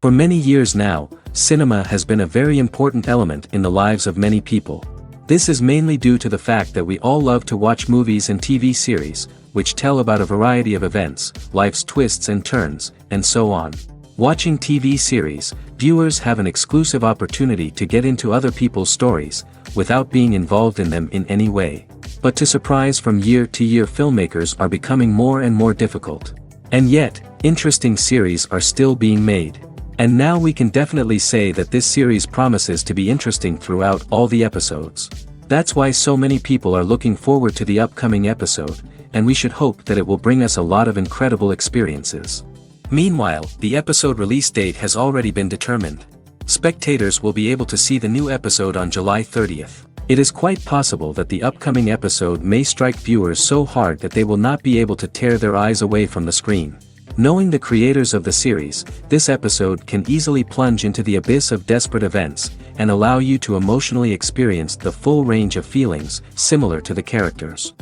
For many years now, cinema has been a very important element in the lives of many people. This is mainly due to the fact that we all love to watch movies and TV series, which tell about a variety of events, life's twists and turns, and so on. Watching TV series, viewers have an exclusive opportunity to get into other people's stories, without being involved in them in any way. But to surprise from year to year, filmmakers are becoming more and more difficult. And yet, interesting series are still being made. And now we can definitely say that this series promises to be interesting throughout all the episodes. That's why so many people are looking forward to the upcoming episode, and we should hope that it will bring us a lot of incredible experiences. Meanwhile, the episode release date has already been determined. Spectators will be able to see the new episode on July 30th. It is quite possible that the upcoming episode may strike viewers so hard that they will not be able to tear their eyes away from the screen. Knowing the creators of the series, this episode can easily plunge into the abyss of desperate events, and allow you to emotionally experience the full range of feelings, similar to the characters.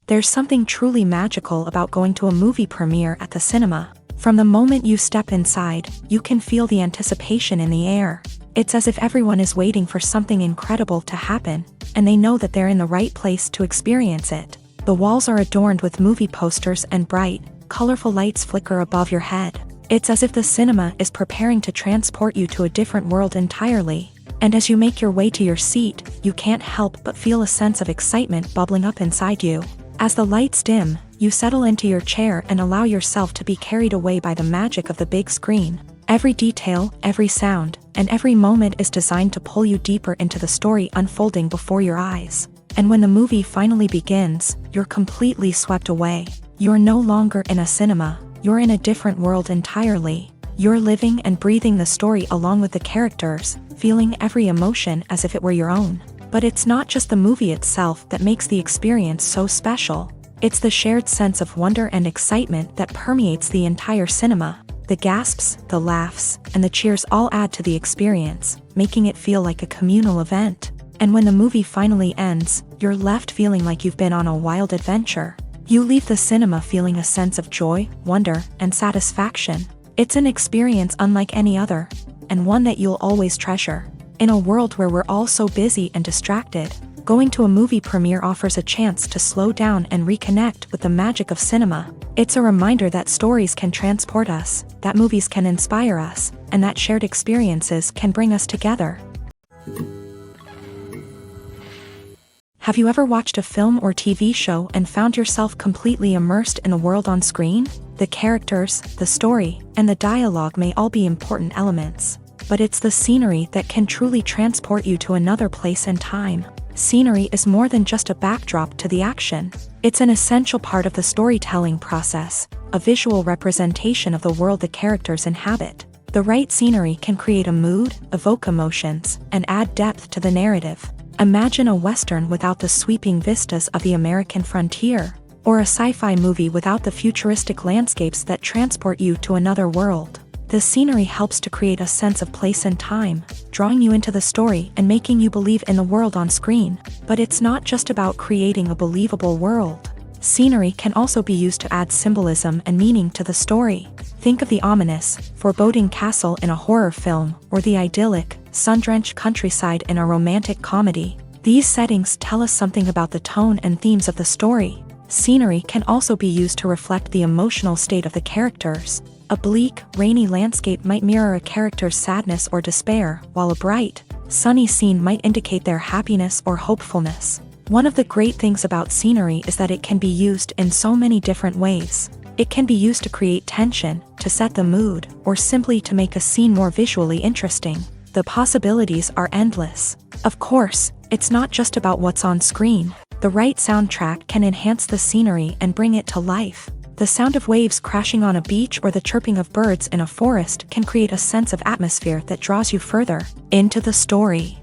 There's something truly magical about going to a movie premiere at the cinema. From the moment you step inside, you can feel the anticipation in the air. It's as if everyone is waiting for something incredible to happen, and they know that they're in the right place to experience it. The walls are adorned with movie posters and bright, colorful lights flicker above your head. It's as if the cinema is preparing to transport you to a different world entirely. And as you make your way to your seat, you can't help but feel a sense of excitement bubbling up inside you. As the lights dim, you settle into your chair and allow yourself to be carried away by the magic of the big screen. Every detail, every sound, and every moment is designed to pull you deeper into the story unfolding before your eyes. And when the movie finally begins, you're completely swept away. You're no longer in a cinema, you're in a different world entirely. You're living and breathing the story along with the characters, feeling every emotion as if it were your own. But it's not just the movie itself that makes the experience so special. It's the shared sense of wonder and excitement that permeates the entire cinema. The gasps, the laughs, and the cheers all add to the experience, making it feel like a communal event. And when the movie finally ends, you're left feeling like you've been on a wild adventure. You leave the cinema feeling a sense of joy, wonder, and satisfaction. It's an experience unlike any other, and one that you'll always treasure. In a world where we're all so busy and distracted, going to a movie premiere offers a chance to slow down and reconnect with the magic of cinema. It's a reminder that stories can transport us, that movies can inspire us, and that shared experiences can bring us together. Have you ever watched a film or TV show and found yourself completely immersed in the world on screen? The characters, the story, and the dialogue may all be important elements, but it's the scenery that can truly transport you to another place and time. Scenery is more than just a backdrop to the action. It's an essential part of the storytelling process, a visual representation of the world the characters inhabit. The right scenery can create a mood, evoke emotions, and add depth to the narrative. Imagine a Western without the sweeping vistas of the American frontier, or a sci-fi movie without the futuristic landscapes that transport you to another world. The scenery helps to create a sense of place and time, drawing you into the story and making you believe in the world on screen. But it's not just about creating a believable world. Scenery can also be used to add symbolism and meaning to the story. Think of the ominous, foreboding castle in a horror film, or the idyllic, sun-drenched countryside in a romantic comedy. These settings tell us something about the tone and themes of the story. Scenery can also be used to reflect the emotional state of the characters. A bleak, rainy landscape might mirror a character's sadness or despair, while a bright, sunny scene might indicate their happiness or hopefulness. One of the great things about scenery is that it can be used in so many different ways. It can be used to create tension, to set the mood, or simply to make a scene more visually interesting. The possibilities are endless. Of course, it's not just about what's on screen. The right soundtrack can enhance the scenery and bring it to life. The sound of waves crashing on a beach or the chirping of birds in a forest can create a sense of atmosphere that draws you further into the story.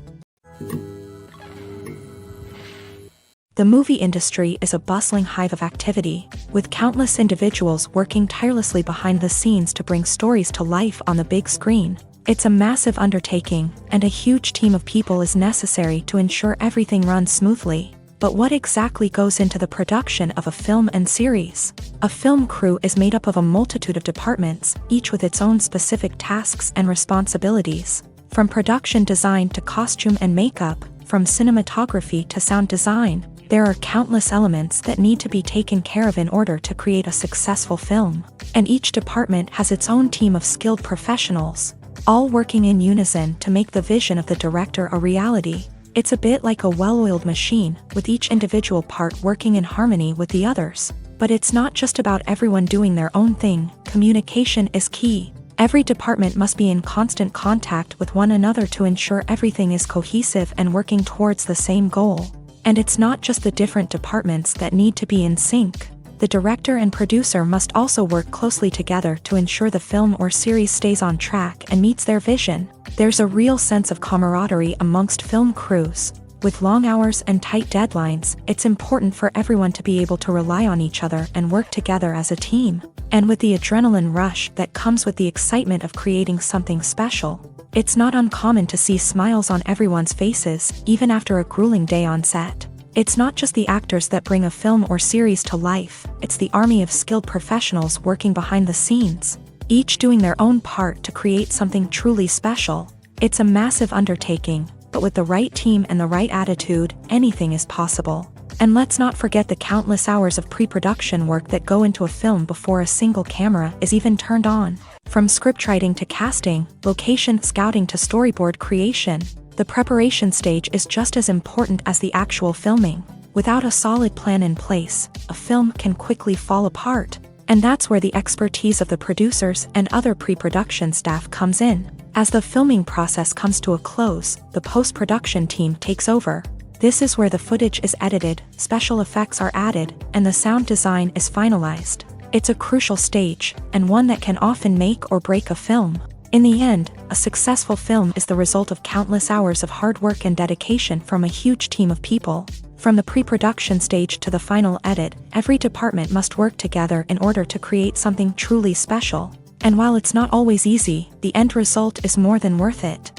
The movie industry is a bustling hive of activity, with countless individuals working tirelessly behind the scenes to bring stories to life on the big screen. It's a massive undertaking, and a huge team of people is necessary to ensure everything runs smoothly. But what exactly goes into the production of a film and series? A film crew is made up of a multitude of departments, each with its own specific tasks and responsibilities. From production design to costume and makeup, from cinematography to sound design, there are countless elements that need to be taken care of in order to create a successful film. And each department has its own team of skilled professionals, all working in unison to make the vision of the director a reality. It's a bit like a well-oiled machine, with each individual part working in harmony with the others. But it's not just about everyone doing their own thing. Communication is key. Every department must be in constant contact with one another to ensure everything is cohesive and working towards the same goal. And it's not just the different departments that need to be in sync. The director and producer must also work closely together to ensure the film or series stays on track and meets their vision. There's a real sense of camaraderie amongst film crews. With long hours and tight deadlines, it's important for everyone to be able to rely on each other and work together as a team. And with the adrenaline rush that comes with the excitement of creating something special, it's not uncommon to see smiles on everyone's faces, even after a grueling day on set. It's not just the actors that bring a film or series to life, it's the army of skilled professionals working behind the scenes, each doing their own part to create something truly special. It's a massive undertaking, but with the right team and the right attitude, anything is possible. And let's not forget the countless hours of pre-production work that go into a film before a single camera is even turned on. From scriptwriting to casting, location scouting to storyboard creation, the preparation stage is just as important as the actual filming. Without a solid plan in place, a film can quickly fall apart. And that's where the expertise of the producers and other pre-production staff comes in. As the filming process comes to a close, the post-production team takes over. This is where the footage is edited, special effects are added, and the sound design is finalized. It's a crucial stage, and one that can often make or break a film. In the end, a successful film is the result of countless hours of hard work and dedication from a huge team of people. From the pre-production stage to the final edit, every department must work together in order to create something truly special. And while it's not always easy, the end result is more than worth it.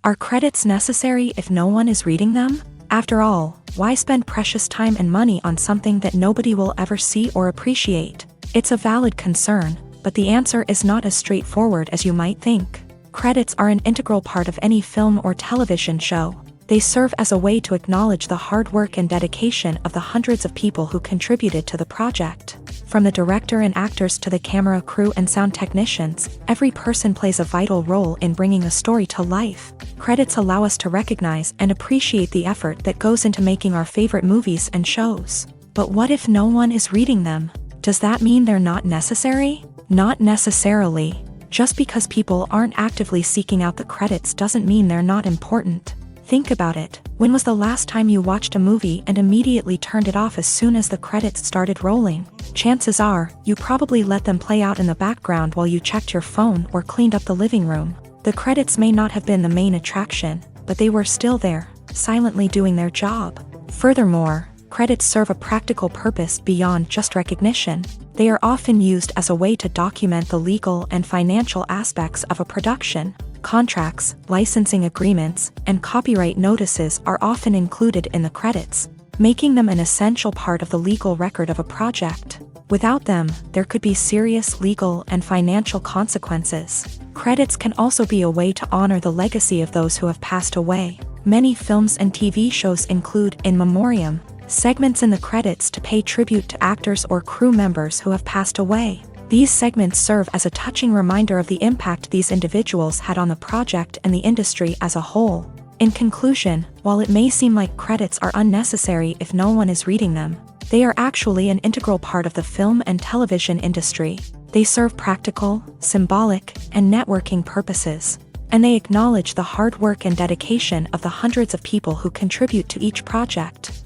Are credits necessary if no one is reading them? After all, why spend precious time and money on something that nobody will ever see or appreciate? It's a valid concern, but the answer is not as straightforward as you might think. Credits are an integral part of any film or television show. They serve as a way to acknowledge the hard work and dedication of the hundreds of people who contributed to the project. From the director and actors to the camera crew and sound technicians, every person plays a vital role in bringing a story to life. Credits allow us to recognize and appreciate the effort that goes into making our favorite movies and shows. But what if no one is reading them? Does that mean they're not necessary? Not necessarily. Just because people aren't actively seeking out the credits doesn't mean they're not important. Think about it. When was the last time you watched a movie and immediately turned it off as soon as the credits started rolling? Chances are, you probably let them play out in the background while you checked your phone or cleaned up the living room. The credits may not have been the main attraction, but they were still there, silently doing their job. Furthermore, credits serve a practical purpose beyond just recognition. They are often used as a way to document the legal and financial aspects of a production. Contracts, licensing agreements, and copyright notices are often included in the credits, making them an essential part of the legal record of a project. Without them, there could be serious legal and financial consequences. Credits can also be a way to honor the legacy of those who have passed away. Many films and TV shows include in memoriam segments in the credits to pay tribute to actors or crew members who have passed away. These segments serve as a touching reminder of the impact these individuals had on the project and the industry as a whole. In conclusion, while it may seem like credits are unnecessary if no one is reading them, they are actually an integral part of the film and television industry. They serve practical, symbolic, and networking purposes, and they acknowledge the hard work and dedication of the hundreds of people who contribute to each project.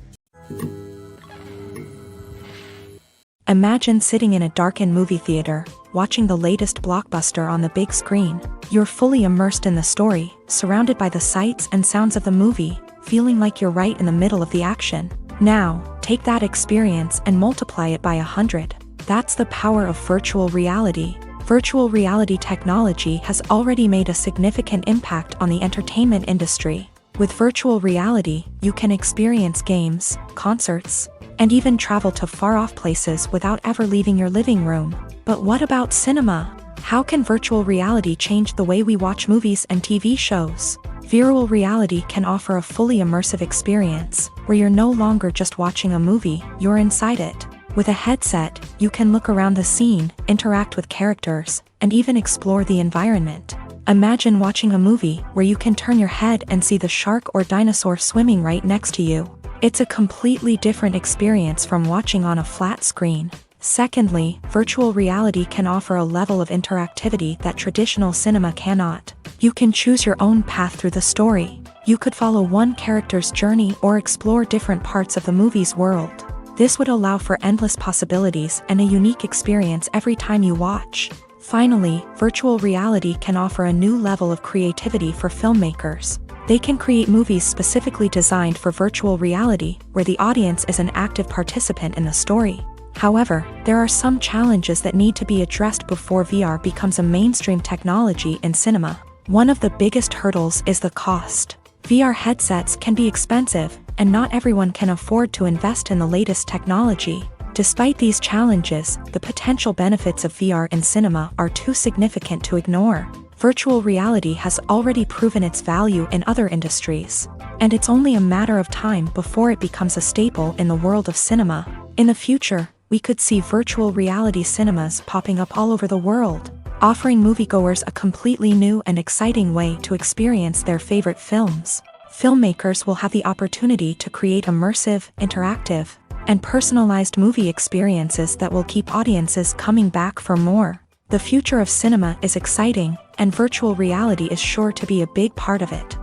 Imagine sitting in a darkened movie theater, watching the latest blockbuster on the big screen. You're fully immersed in the story, surrounded by the sights and sounds of the movie, feeling like you're right in the middle of the action. Now, take that experience and multiply it by 100. That's the power of virtual reality. Virtual reality technology has already made a significant impact on the entertainment industry. With virtual reality, you can experience games, concerts, and even travel to far-off places without ever leaving your living room. But what about cinema? How can virtual reality change the way we watch movies and TV shows? Virtual reality can offer a fully immersive experience, where you're no longer just watching a movie, you're inside it. With a headset, you can look around the scene, interact with characters, and even explore the environment. Imagine watching a movie where you can turn your head and see the shark or dinosaur swimming right next to you. It's a completely different experience from watching on a flat screen. Secondly, virtual reality can offer a level of interactivity that traditional cinema cannot. You can choose your own path through the story. You could follow one character's journey or explore different parts of the movie's world. This would allow for endless possibilities and a unique experience every time you watch. Finally, virtual reality can offer a new level of creativity for filmmakers. They can create movies specifically designed for virtual reality, where the audience is an active participant in the story. However, there are some challenges that need to be addressed before VR becomes a mainstream technology in cinema. One of the biggest hurdles is the cost. VR headsets can be expensive, and not everyone can afford to invest in the latest technology. Despite these challenges, the potential benefits of VR in cinema are too significant to ignore. Virtual reality has already proven its value in other industries, and it's only a matter of time before it becomes a staple in the world of cinema. In the future, we could see virtual reality cinemas popping up all over the world, offering moviegoers a completely new and exciting way to experience their favorite films. Filmmakers will have the opportunity to create immersive, interactive, and personalized movie experiences that will keep audiences coming back for more. The future of cinema is exciting, and virtual reality is sure to be a big part of it.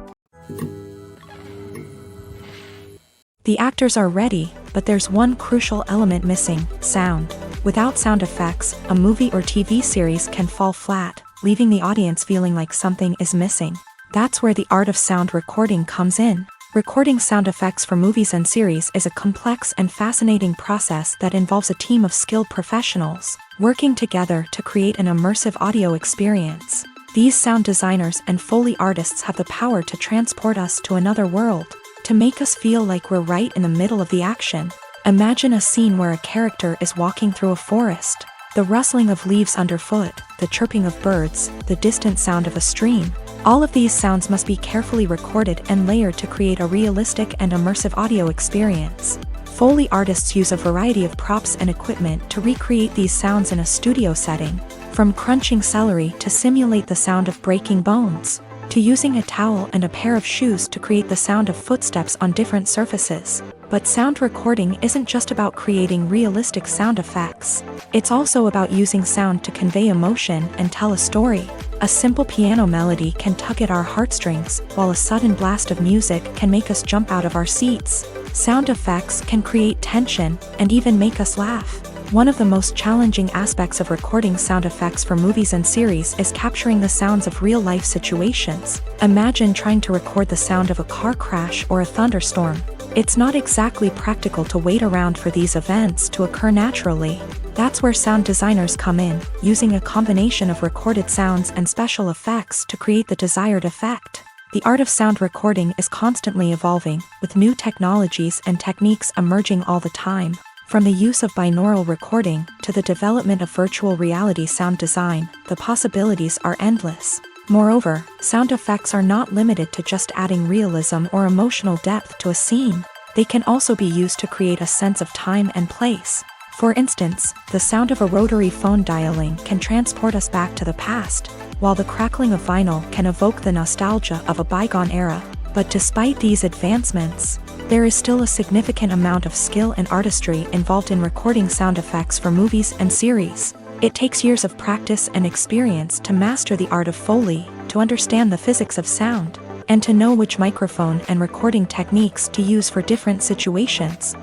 The actors are ready, but there's one crucial element missing: sound. Without sound effects, a movie or TV series can fall flat, leaving the audience feeling like something is missing. That's where the art of sound recording comes in. Recording sound effects for movies and series is a complex and fascinating process that involves a team of skilled professionals working together to create an immersive audio experience. These sound designers and Foley artists have the power to transport us to another world, to make us feel like we're right in the middle of the action. Imagine a scene where a character is walking through a forest. The rustling of leaves underfoot, the chirping of birds, the distant sound of a stream. All of these sounds must be carefully recorded and layered to create a realistic and immersive audio experience. Foley artists use a variety of props and equipment to recreate these sounds in a studio setting, from crunching celery to simulate the sound of breaking bones, to using a towel and a pair of shoes to create the sound of footsteps on different surfaces. But sound recording isn't just about creating realistic sound effects. It's also about using sound to convey emotion and tell a story. A simple piano melody can tug at our heartstrings, while a sudden blast of music can make us jump out of our seats. Sound effects can create tension and even make us laugh. One of the most challenging aspects of recording sound effects for movies and series is capturing the sounds of real-life situations. Imagine trying to record the sound of a car crash or a thunderstorm. It's not exactly practical to wait around for these events to occur naturally. That's where sound designers come in, using a combination of recorded sounds and special effects to create the desired effect. The art of sound recording is constantly evolving, with new technologies and techniques emerging all the time. From the use of binaural recording to the development of virtual reality sound design, the possibilities are endless. Moreover, sound effects are not limited to just adding realism or emotional depth to a scene. They can also be used to create a sense of time and place. For instance, the sound of a rotary phone dialing can transport us back to the past, while the crackling of vinyl can evoke the nostalgia of a bygone era. But despite these advancements, there is still a significant amount of skill and artistry involved in recording sound effects for movies and series. It takes years of practice and experience to master the art of Foley, to understand the physics of sound, and to know which microphone and recording techniques to use for different situations.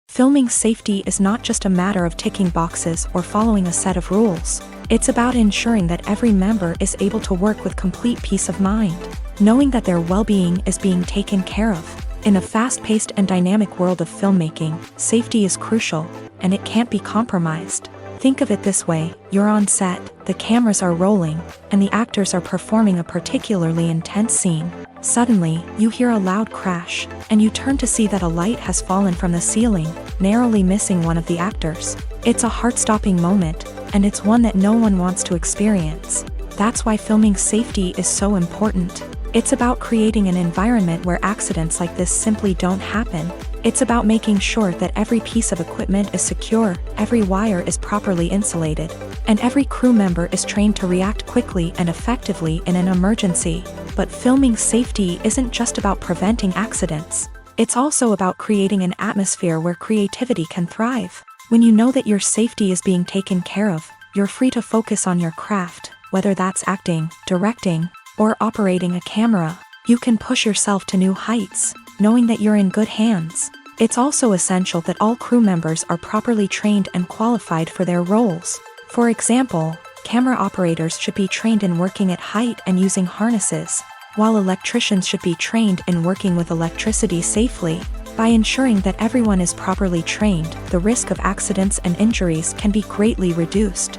Filming safety is not just a matter of ticking boxes or following a set of rules. It's about ensuring that every member is able to work with complete peace of mind, knowing that their well-being is being taken care of. In a fast-paced and dynamic world of filmmaking, safety is crucial, and it can't be compromised. Think of it this way, you're on set, the cameras are rolling, and the actors are performing a particularly intense scene. Suddenly, you hear a loud crash, and you turn to see that a light has fallen from the ceiling, narrowly missing one of the actors. It's a heart-stopping moment, and it's one that no one wants to experience. That's why filming safety is so important. It's about creating an environment where accidents like this simply don't happen. It's about making sure that every piece of equipment is secure, every wire is properly insulated, and every crew member is trained to react quickly and effectively in an emergency. But filming safety isn't just about preventing accidents. It's also about creating an atmosphere where creativity can thrive. When you know that your safety is being taken care of, you're free to focus on your craft, whether that's acting, directing, or operating a camera. You can push yourself to new heights, knowing that you're in good hands. It's also essential that all crew members are properly trained and qualified for their roles. For example, camera operators should be trained in working at height and using harnesses, while electricians should be trained in working with electricity safely. By ensuring that everyone is properly trained, the risk of accidents and injuries can be greatly reduced.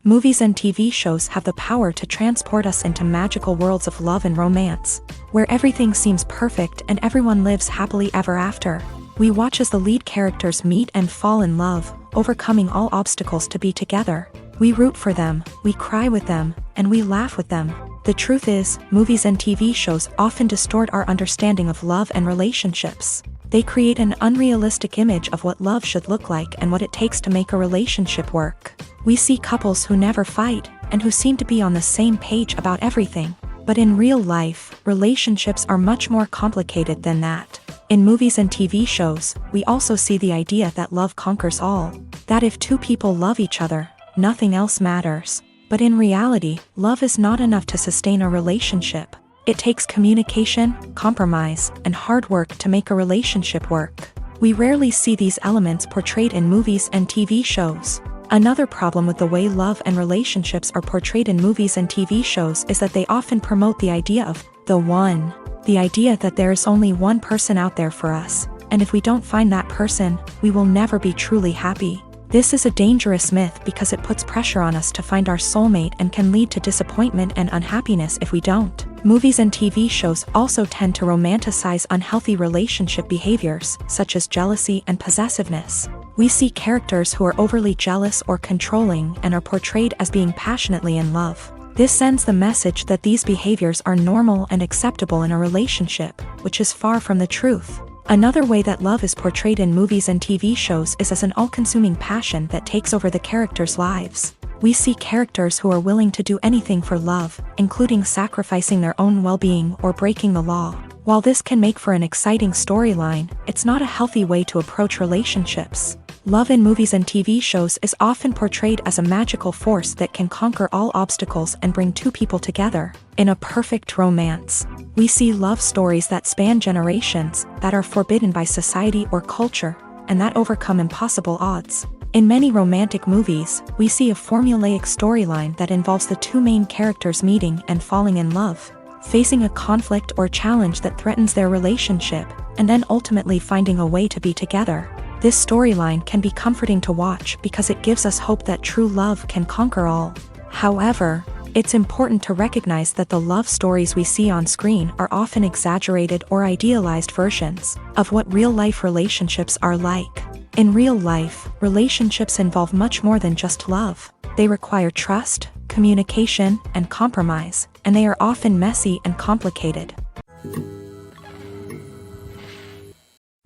Movies and TV shows have the power to transport us into magical worlds of love and romance, where everything seems perfect and everyone lives happily ever after. We watch as the lead characters meet and fall in love, overcoming all obstacles to be together. We root for them, we cry with them, and we laugh with them. The truth is, movies and TV shows often distort our understanding of love and relationships. They create an unrealistic image of what love should look like and what it takes to make a relationship work. We see couples who never fight, and who seem to be on the same page about everything. But in real life, relationships are much more complicated than that. In movies and TV shows, we also see the idea that love conquers all. That if two people love each other, nothing else matters. But in reality, love is not enough to sustain a relationship. It takes communication, compromise, and hard work to make a relationship work. We rarely see these elements portrayed in movies and TV shows. Another problem with the way love and relationships are portrayed in movies and TV shows is that they often promote the idea of the one. The idea that there is only one person out there for us, and if we don't find that person, we will never be truly happy. This is a dangerous myth because it puts pressure on us to find our soulmate and can lead to disappointment and unhappiness if we don't. Movies and TV shows also tend to romanticize unhealthy relationship behaviors, such as jealousy and possessiveness. We see characters who are overly jealous or controlling and are portrayed as being passionately in love. This sends the message that these behaviors are normal and acceptable in a relationship, which is far from the truth. Another way that love is portrayed in movies and TV shows is as an all-consuming passion that takes over the characters' lives. We see characters who are willing to do anything for love, including sacrificing their own well-being or breaking the law. While this can make for an exciting storyline, it's not a healthy way to approach relationships. Love in movies and TV shows is often portrayed as a magical force that can conquer all obstacles and bring two people together in a perfect romance. We see love stories that span generations, that are forbidden by society or culture, and that overcome impossible odds. In many romantic movies, we see a formulaic storyline that involves the two main characters meeting and falling in love, facing a conflict or challenge that threatens their relationship, and then ultimately finding a way to be together. This storyline can be comforting to watch because it gives us hope that true love can conquer all. However, it's important to recognize that the love stories we see on screen are often exaggerated or idealized versions of what real-life relationships are like. In real life, relationships involve much more than just love. They require trust, communication, and compromise, and they are often messy and complicated.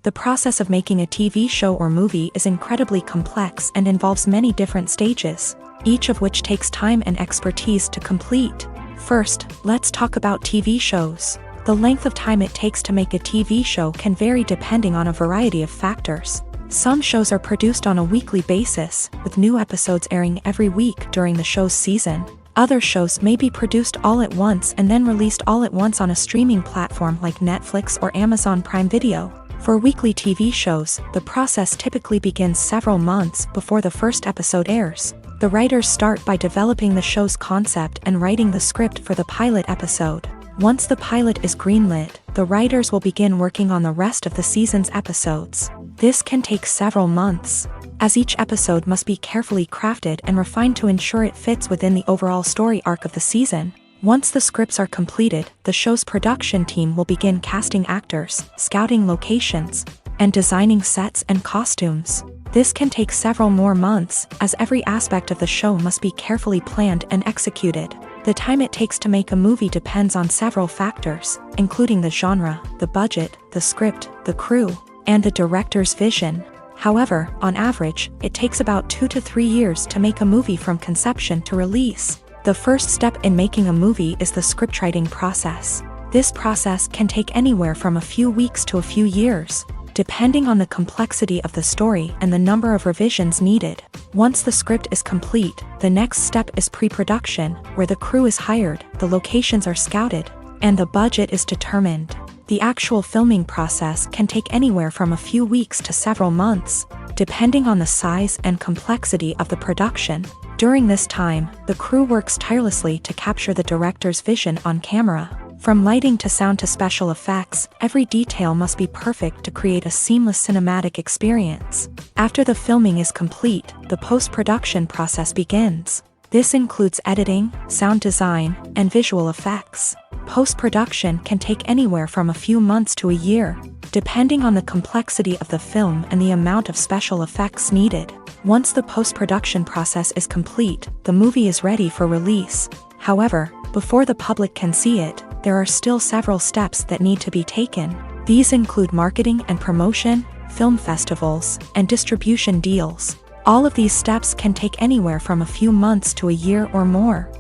The process of making a TV show or movie is incredibly complex and involves many different stages, each of which takes time and expertise to complete. First, let's talk about TV shows. The length of time it takes to make a TV show can vary depending on a variety of factors. Some shows are produced on a weekly basis, with new episodes airing every week during the show's season. Other shows may be produced all at once and then released all at once on a streaming platform like Netflix or Amazon Prime Video. For weekly TV shows, the process typically begins several months before the first episode airs. The writers start by developing the show's concept and writing the script for the pilot episode. Once the pilot is greenlit, the writers will begin working on the rest of the season's episodes. This can take several months, as each episode must be carefully crafted and refined to ensure it fits within the overall story arc of the season. Once the scripts are completed, the show's production team will begin casting actors, scouting locations, and designing sets and costumes. This can take several more months, as every aspect of the show must be carefully planned and executed. The time it takes to make a movie depends on several factors, including the genre, the budget, the script, the crew, and the director's vision. However, on average, it takes about 2 to 3 years to make a movie from conception to release. The first step in making a movie is the scriptwriting process. This process can take anywhere from a few weeks to a few years, depending on the complexity of the story and the number of revisions needed. Once the script is complete, the next step is pre-production, where the crew is hired, the locations are scouted, and the budget is determined. The actual filming process can take anywhere from a few weeks to several months, depending on the size and complexity of the production. During this time, the crew works tirelessly to capture the director's vision on camera. From lighting to sound to special effects, every detail must be perfect to create a seamless cinematic experience. After the filming is complete, the post-production process begins. This includes editing, sound design, and visual effects. Post-production can take anywhere from a few months to a year, depending on the complexity of the film and the amount of special effects needed. Once the post-production process is complete, the movie is ready for release. However, before the public can see it, there are still several steps that need to be taken. These include marketing and promotion, film festivals, and distribution deals. All of these steps can take anywhere from a few months to a year or more.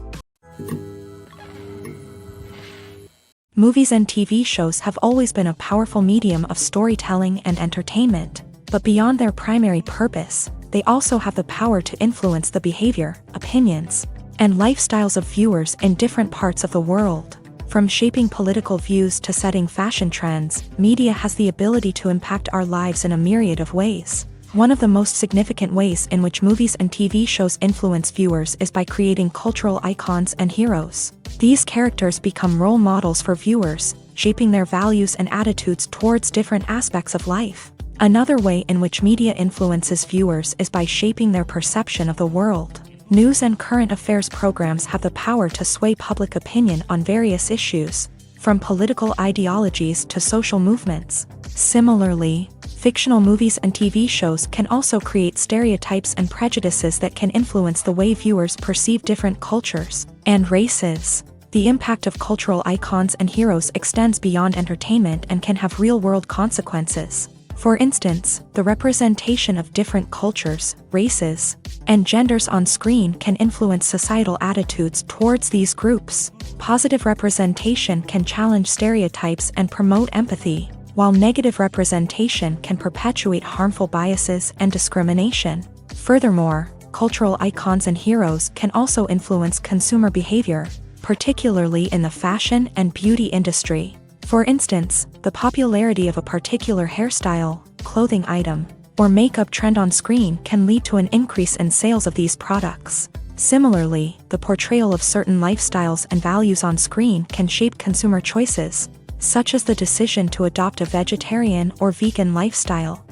Movies and TV shows have always been a powerful medium of storytelling and entertainment, but beyond their primary purpose, they also have the power to influence the behavior, opinions, and lifestyles of viewers in different parts of the world. From shaping political views to setting fashion trends, media has the ability to impact our lives in a myriad of ways. One of the most significant ways in which movies and TV shows influence viewers is by creating cultural icons and heroes. These characters become role models for viewers, shaping their values and attitudes towards different aspects of life. Another way in which media influences viewers is by shaping their perception of the world. News and current affairs programs have the power to sway public opinion on various issues, from political ideologies to social movements. Similarly, fictional movies and TV shows can also create stereotypes and prejudices that can influence the way viewers perceive different cultures and races. The impact of cultural icons and heroes extends beyond entertainment and can have real-world consequences. For instance, the representation of different cultures, races, and genders on screen can influence societal attitudes towards these groups. Positive representation can challenge stereotypes and promote empathy, while negative representation can perpetuate harmful biases and discrimination. Furthermore, cultural icons and heroes can also influence consumer behavior, particularly in the fashion and beauty industry. For instance, the popularity of a particular hairstyle, clothing item, or makeup trend on screen can lead to an increase in sales of these products. Similarly, the portrayal of certain lifestyles and values on screen can shape consumer choices, such as the decision to adopt a vegetarian or vegan lifestyle.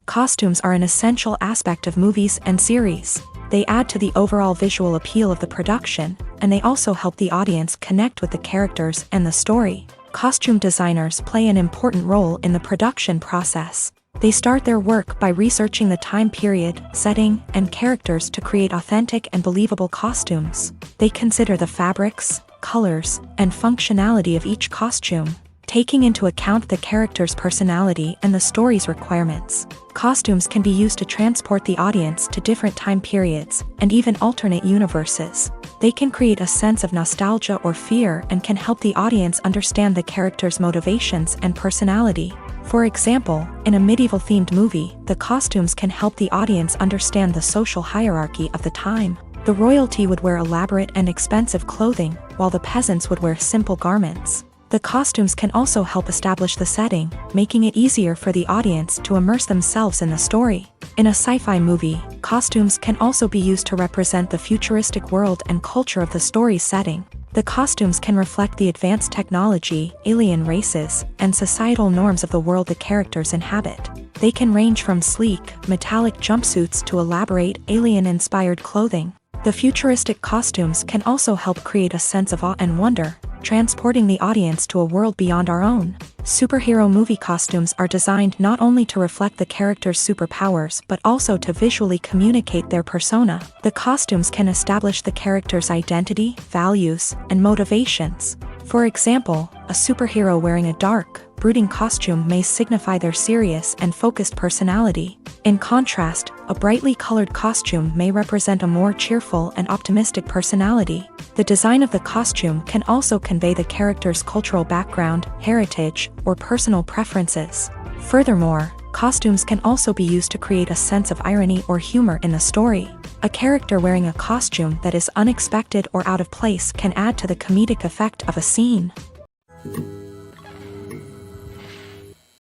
Costumes are an essential aspect of movies and series. They add to the overall visual appeal of the production, and they also help the audience connect with the characters and the story. Costume designers play an important role in the production process. They start their work by researching the time period, setting, and characters to create authentic and believable costumes. They consider the fabrics, colors, and functionality of each costume, taking into account the character's personality and the story's requirements. Costumes can be used to transport the audience to different time periods and even alternate universes. They can create a sense of nostalgia or fear and can help the audience understand the character's motivations and personality. For example, in a medieval-themed movie, the costumes can help the audience understand the social hierarchy of the time. The royalty would wear elaborate and expensive clothing, while the peasants would wear simple garments. The costumes can also help establish the setting, making it easier for the audience to immerse themselves in the story. In a sci-fi movie, costumes can also be used to represent the futuristic world and culture of the story's setting. The costumes can reflect the advanced technology, alien races, and societal norms of the world the characters inhabit. They can range from sleek, metallic jumpsuits to elaborate, alien-inspired clothing. The futuristic costumes can also help create a sense of awe and wonder, transporting the audience to a world beyond our own. Superhero movie costumes are designed not only to reflect the character's superpowers but also to visually communicate their persona. The costumes can establish the character's identity, values, and motivations. For example, a superhero wearing a dark, brooding costume may signify their serious and focused personality. In contrast, a brightly colored costume may represent a more cheerful and optimistic personality. The design of the costume can also convey the character's cultural background, heritage, or personal preferences. Furthermore, costumes can also be used to create a sense of irony or humor in the story. A character wearing a costume that is unexpected or out of place can add to the comedic effect of a scene.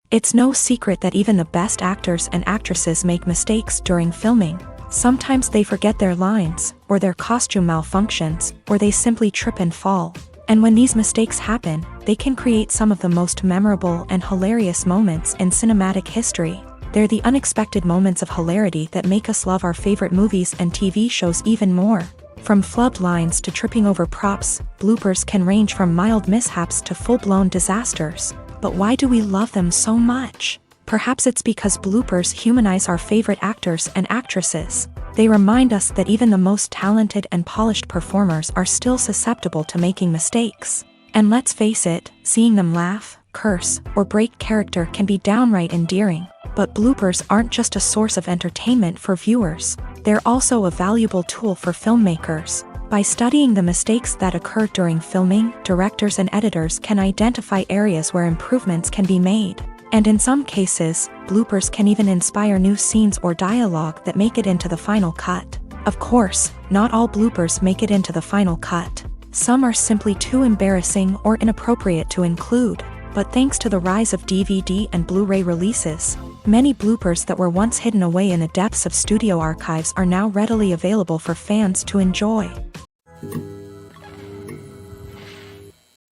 It's no secret that even the best actors and actresses make mistakes during filming. Sometimes they forget their lines, or their costume malfunctions, or they simply trip and fall. And when these mistakes happen, they can create some of the most memorable and hilarious moments in cinematic history. They're the unexpected moments of hilarity that make us love our favorite movies and TV shows even more. From flubbed lines to tripping over props, bloopers can range from mild mishaps to full-blown disasters. But why do we love them so much? Perhaps it's because bloopers humanize our favorite actors and actresses. They remind us that even the most talented and polished performers are still susceptible to making mistakes. And let's face it, seeing them laugh, curse, or break character can be downright endearing. But bloopers aren't just a source of entertainment for viewers. They're also a valuable tool for filmmakers. By studying the mistakes that occur during filming, directors and editors can identify areas where improvements can be made. And in some cases, bloopers can even inspire new scenes or dialogue that make it into the final cut. Of course, not all bloopers make it into the final cut. Some are simply too embarrassing or inappropriate to include. But thanks to the rise of DVD and Blu-ray releases, many bloopers that were once hidden away in the depths of studio archives are now readily available for fans to enjoy.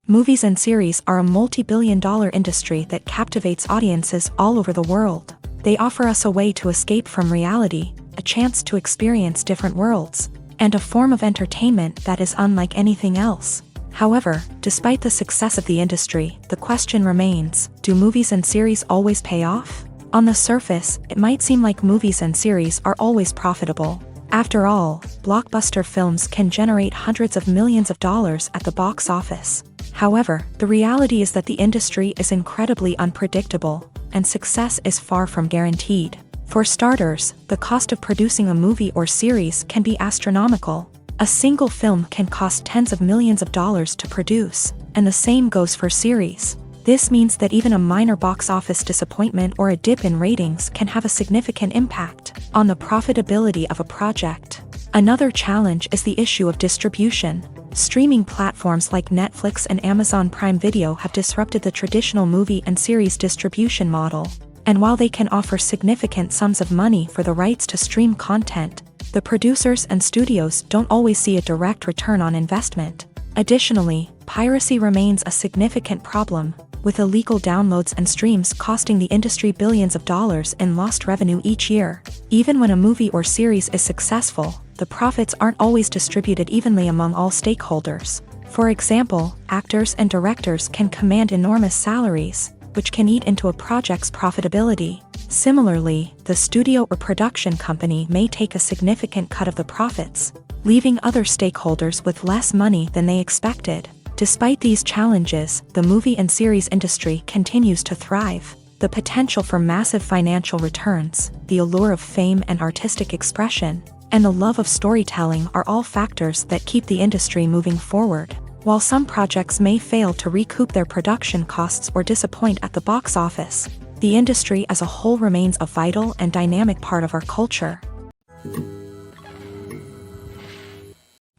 Movies and series are a multi-billion-dollar industry that captivates audiences all over the world. They offer us a way to escape from reality, a chance to experience different worlds, and a form of entertainment that is unlike anything else. However, despite the success of the industry, the question remains, do movies and series always pay off? On the surface, it might seem like movies and series are always profitable. After all, blockbuster films can generate hundreds of millions of dollars at the box office. However, the reality is that the industry is incredibly unpredictable, and success is far from guaranteed. For starters, the cost of producing a movie or series can be astronomical. A single film can cost tens of millions of dollars to produce, and the same goes for series. This means that even a minor box office disappointment or a dip in ratings can have a significant impact on the profitability of a project. Another challenge is the issue of distribution. Streaming platforms like Netflix and Amazon Prime Video have disrupted the traditional movie and series distribution model. And while they can offer significant sums of money for the rights to stream content, the producers and studios don't always see a direct return on investment. Additionally, piracy remains a significant problem, with illegal downloads and streams costing the industry billions of dollars in lost revenue each year. Even when a movie or series is successful, the profits aren't always distributed evenly among all stakeholders. For example, actors and directors can command enormous salaries, which can eat into a project's profitability. Similarly, the studio or production company may take a significant cut of the profits, leaving other stakeholders with less money than they expected. Despite these challenges, the movie and series industry continues to thrive. The potential for massive financial returns, the allure of fame and artistic expression, and the love of storytelling are all factors that keep the industry moving forward. While some projects may fail to recoup their production costs or disappoint at the box office, the industry as a whole remains a vital and dynamic part of our culture.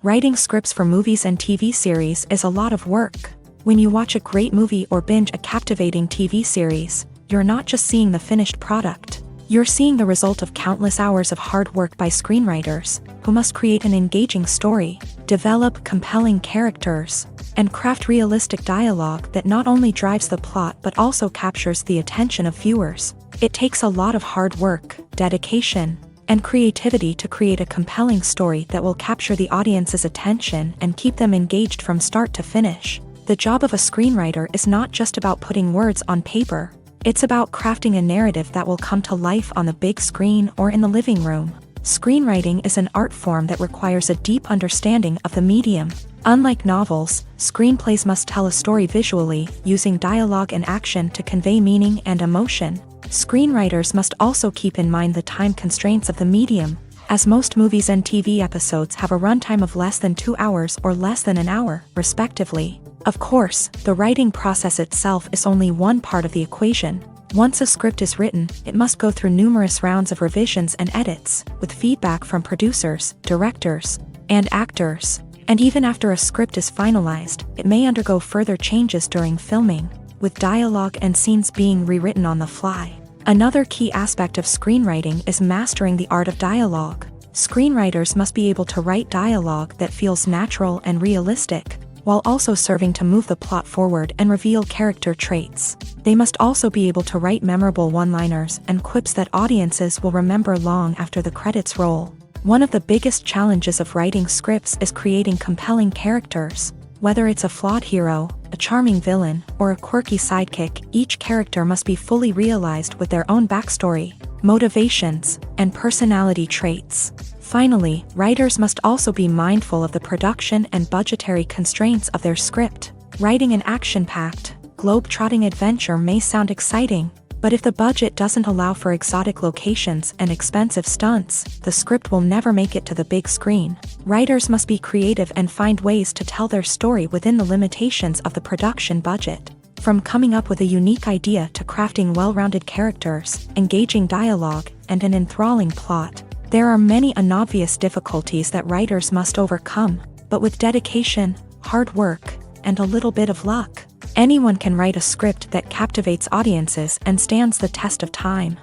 Writing scripts for movies and TV series is a lot of work. When you watch a great movie or binge a captivating TV series, you're not just seeing the finished product. You're seeing the result of countless hours of hard work by screenwriters, who must create an engaging story, develop compelling characters, and craft realistic dialogue that not only drives the plot but also captures the attention of viewers. It takes a lot of hard work, dedication, and creativity to create a compelling story that will capture the audience's attention and keep them engaged from start to finish. The job of a screenwriter is not just about putting words on paper. It's about crafting a narrative that will come to life on the big screen or in the living room. Screenwriting is an art form that requires a deep understanding of the medium. Unlike novels, screenplays must tell a story visually, using dialogue and action to convey meaning and emotion. Screenwriters must also keep in mind the time constraints of the medium, as most movies and TV episodes have a runtime of less than 2 hours or less than an hour, respectively. Of course, the writing process itself is only one part of the equation. Once a script is written, it must go through numerous rounds of revisions and edits, with feedback from producers, directors, and actors. And even after a script is finalized, it may undergo further changes during filming, with dialogue and scenes being rewritten on the fly. Another key aspect of screenwriting is mastering the art of dialogue. Screenwriters must be able to write dialogue that feels natural and realistic, while also serving to move the plot forward and reveal character traits. They must also be able to write memorable one-liners and quips that audiences will remember long after the credits roll. One of the biggest challenges of writing scripts is creating compelling characters. Whether it's a flawed hero, a charming villain, or a quirky sidekick, each character must be fully realized with their own backstory, motivations, and personality traits. Finally, writers must also be mindful of the production and budgetary constraints of their script. Writing an action-packed, globe-trotting adventure may sound exciting, but if the budget doesn't allow for exotic locations and expensive stunts, the script will never make it to the big screen. Writers must be creative and find ways to tell their story within the limitations of the production budget. From coming up with a unique idea to crafting well-rounded characters, engaging dialogue, and an enthralling plot, there are many unobvious difficulties that writers must overcome, but with dedication, hard work, and a little bit of luck, anyone can write a script that captivates audiences and stands the test of time.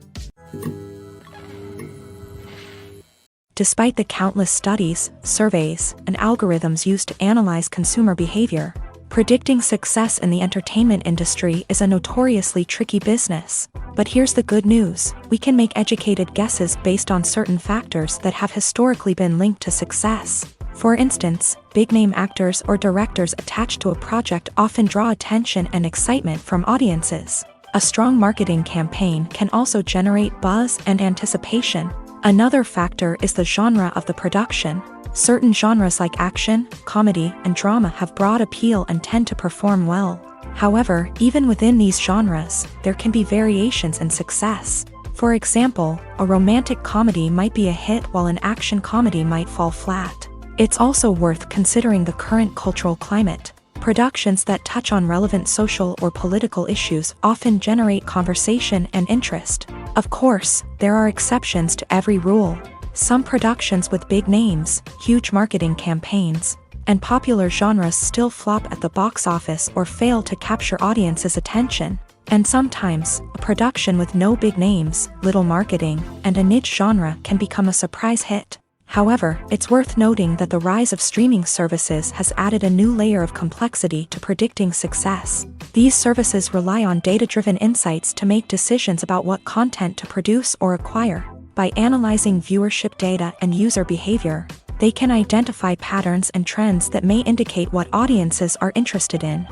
Despite the countless studies, surveys, and algorithms used to analyze consumer behavior, predicting success in the entertainment industry is a notoriously tricky business. But here's the good news: we can make educated guesses based on certain factors that have historically been linked to success. For instance, big-name actors or directors attached to a project often draw attention and excitement from audiences. A strong marketing campaign can also generate buzz and anticipation. Another factor is the genre of the production. Certain genres like action, comedy, and drama have broad appeal and tend to perform well. However, even within these genres, there can be variations in success. For example, a romantic comedy might be a hit while an action comedy might fall flat. It's also worth considering the current cultural climate. Productions that touch on relevant social or political issues often generate conversation and interest. Of course, there are exceptions to every rule. Some productions with big names, huge marketing campaigns, and popular genres still flop at the box office or fail to capture audiences' attention. And sometimes, a production with no big names, little marketing, and a niche genre can become a surprise hit. However, it's worth noting that the rise of streaming services has added a new layer of complexity to predicting success. These services rely on data-driven insights to make decisions about what content to produce or acquire. By analyzing viewership data and user behavior, they can identify patterns and trends that may indicate what audiences are interested in.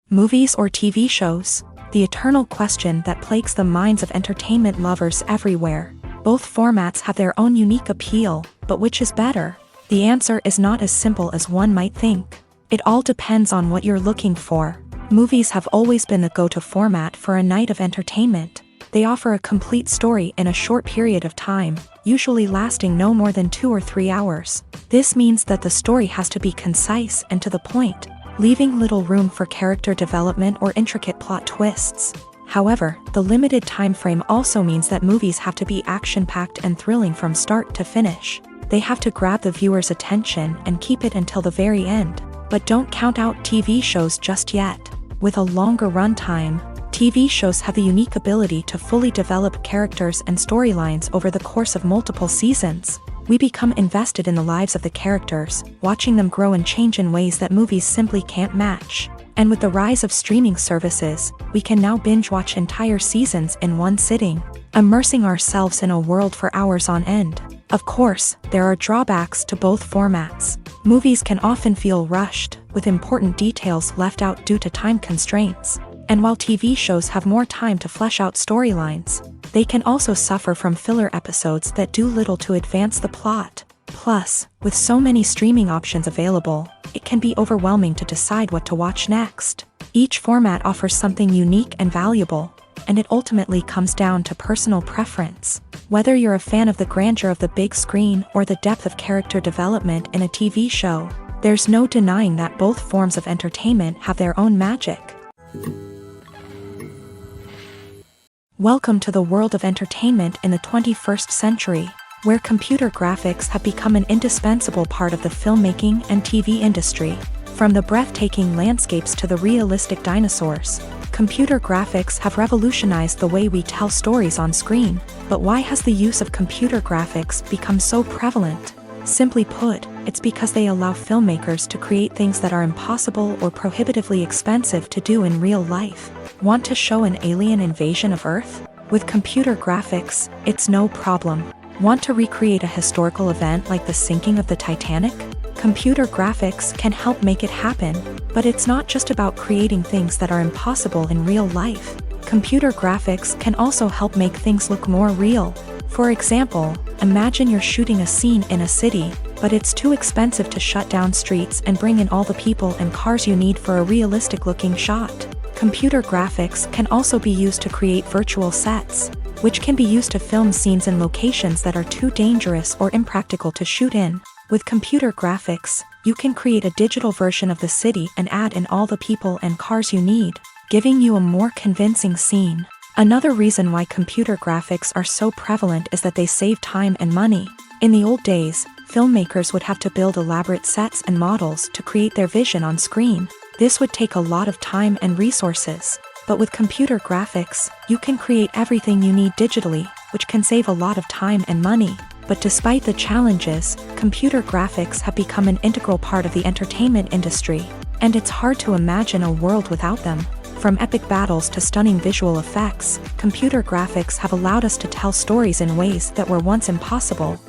Movies or TV shows? The eternal question that plagues the minds of entertainment lovers everywhere. Both formats have their own unique appeal, but which is better? The answer is not as simple as one might think. It all depends on what you're looking for. Movies have always been the go-to format for a night of entertainment. They offer a complete story in a short period of time, usually lasting no more than 2 or 3 hours. This means that the story has to be concise and to the point, leaving little room for character development or intricate plot twists. However, the limited time frame also means that movies have to be action-packed and thrilling from start to finish. They have to grab the viewer's attention and keep it until the very end. But don't count out TV shows just yet. With a longer runtime, TV shows have the unique ability to fully develop characters and storylines over the course of multiple seasons. We become invested in the lives of the characters, watching them grow and change in ways that movies simply can't match. And with the rise of streaming services, we can now binge-watch entire seasons in one sitting, immersing ourselves in a world for hours on end. Of course, there are drawbacks to both formats. Movies can often feel rushed, with important details left out due to time constraints. And while TV shows have more time to flesh out storylines, they can also suffer from filler episodes that do little to advance the plot. Plus, with so many streaming options available, it can be overwhelming to decide what to watch next. Each format offers something unique and valuable, and it ultimately comes down to personal preference. Whether you're a fan of the grandeur of the big screen or the depth of character development in a TV show, there's no denying that both forms of entertainment have their own magic. Welcome to the world of entertainment in the 21st century, where computer graphics have become an indispensable part of the filmmaking and TV industry. From the breathtaking landscapes to the realistic dinosaurs, computer graphics have revolutionized the way we tell stories on screen. But why has the use of computer graphics become so prevalent? Simply put, it's because they allow filmmakers to create things that are impossible or prohibitively expensive to do in real life. Want to show an alien invasion of Earth? With computer graphics, it's no problem. Want to recreate a historical event like the sinking of the Titanic? Computer graphics can help make it happen, but it's not just about creating things that are impossible in real life. Computer graphics can also help make things look more real. For example, imagine you're shooting a scene in a city, but it's too expensive to shut down streets and bring in all the people and cars you need for a realistic-looking shot. Computer graphics can also be used to create virtual sets, which can be used to film scenes in locations that are too dangerous or impractical to shoot in. With computer graphics, you can create a digital version of the city and add in all the people and cars you need, giving you a more convincing scene. Another reason why computer graphics are so prevalent is that they save time and money. In the old days, filmmakers would have to build elaborate sets and models to create their vision on screen. This would take a lot of time and resources. But with computer graphics, you can create everything you need digitally, which can save a lot of time and money. But despite the challenges, computer graphics have become an integral part of the entertainment industry, and it's hard to imagine a world without them. From epic battles to stunning visual effects, computer graphics have allowed us to tell stories in ways that were once impossible.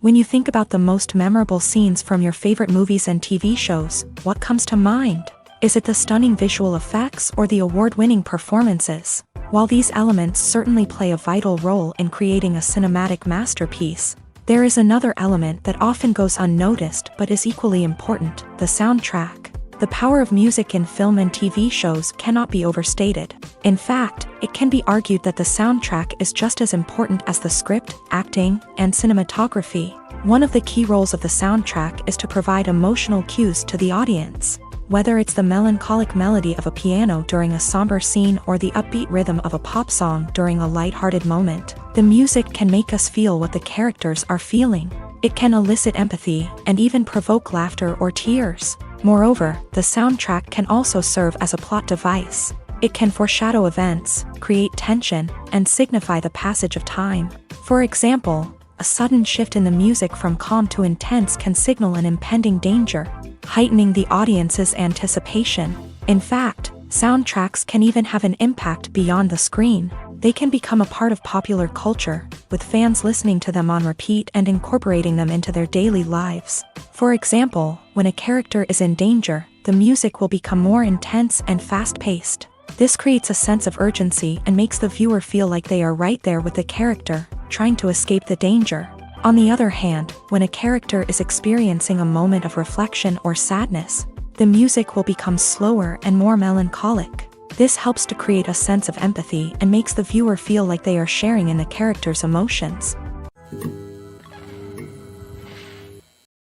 When you think about the most memorable scenes from your favorite movies and TV shows, what comes to mind? Is it the stunning visual effects or the award-winning performances? While these elements certainly play a vital role in creating a cinematic masterpiece, there is another element that often goes unnoticed but is equally important: the soundtrack. The power of music in film and TV shows cannot be overstated. In fact, it can be argued that the soundtrack is just as important as the script, acting, and cinematography. One of the key roles of the soundtrack is to provide emotional cues to the audience. Whether it's the melancholic melody of a piano during a somber scene or the upbeat rhythm of a pop song during a lighthearted moment, the music can make us feel what the characters are feeling. It can elicit empathy and even provoke laughter or tears. Moreover, the soundtrack can also serve as a plot device. It can foreshadow events, create tension, and signify the passage of time. For example, a sudden shift in the music from calm to intense can signal an impending danger, heightening the audience's anticipation. In fact, soundtracks can even have an impact beyond the screen. They can become a part of popular culture, with fans listening to them on repeat and incorporating them into their daily lives. For example, when a character is in danger, the music will become more intense and fast-paced. This creates a sense of urgency and makes the viewer feel like they are right there with the character, trying to escape the danger. On the other hand, when a character is experiencing a moment of reflection or sadness, the music will become slower and more melancholic. This helps to create a sense of empathy and makes the viewer feel like they are sharing in the character's emotions.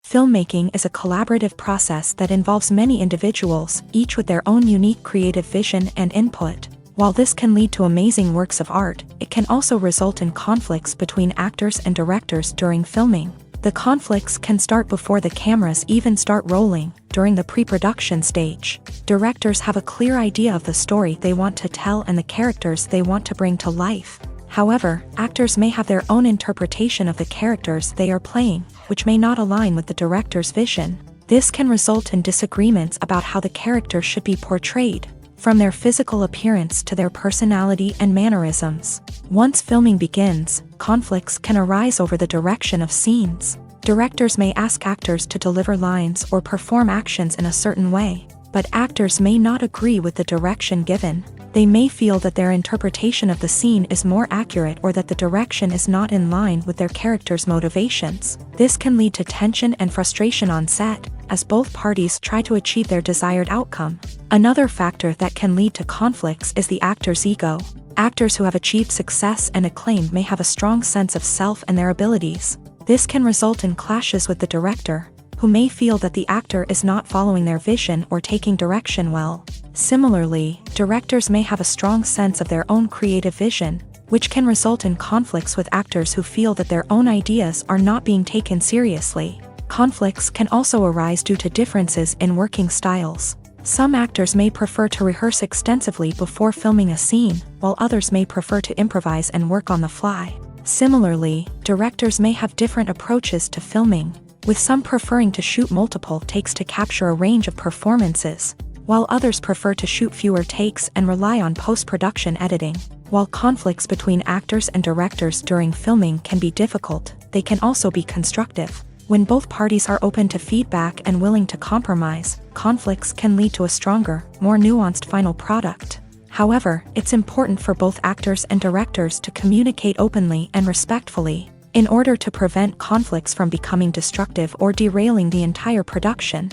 Filmmaking is a collaborative process that involves many individuals, each with their own unique creative vision and input. While this can lead to amazing works of art, it can also result in conflicts between actors and directors during filming. The conflicts can start before the cameras even start rolling, during the pre-production stage. Directors have a clear idea of the story they want to tell and the characters they want to bring to life. However, actors may have their own interpretation of the characters they are playing, which may not align with the director's vision. This can result in disagreements about how the character should be portrayed, from their physical appearance to their personality and mannerisms. Once filming begins, conflicts can arise over the direction of scenes. Directors may ask actors to deliver lines or perform actions in a certain way, but actors may not agree with the direction given. They may feel that their interpretation of the scene is more accurate or that the direction is not in line with their character's motivations. This can lead to tension and frustration on set, as both parties try to achieve their desired outcome. Another factor that can lead to conflicts is the actor's ego. Actors who have achieved success and acclaim may have a strong sense of self and their abilities. This can result in clashes with the director, who may feel that the actor is not following their vision or taking direction well. Similarly, directors may have a strong sense of their own creative vision, which can result in conflicts with actors who feel that their own ideas are not being taken seriously. Conflicts can also arise due to differences in working styles. Some actors may prefer to rehearse extensively before filming a scene, while others may prefer to improvise and work on the fly. Similarly, directors may have different approaches to filming, with some preferring to shoot multiple takes to capture a range of performances, while others prefer to shoot fewer takes and rely on post-production editing. While conflicts between actors and directors during filming can be difficult, they can also be constructive. When both parties are open to feedback and willing to compromise, conflicts can lead to a stronger, more nuanced final product. However, it's important for both actors and directors to communicate openly and respectfully, in order to prevent conflicts from becoming destructive or derailing the entire production.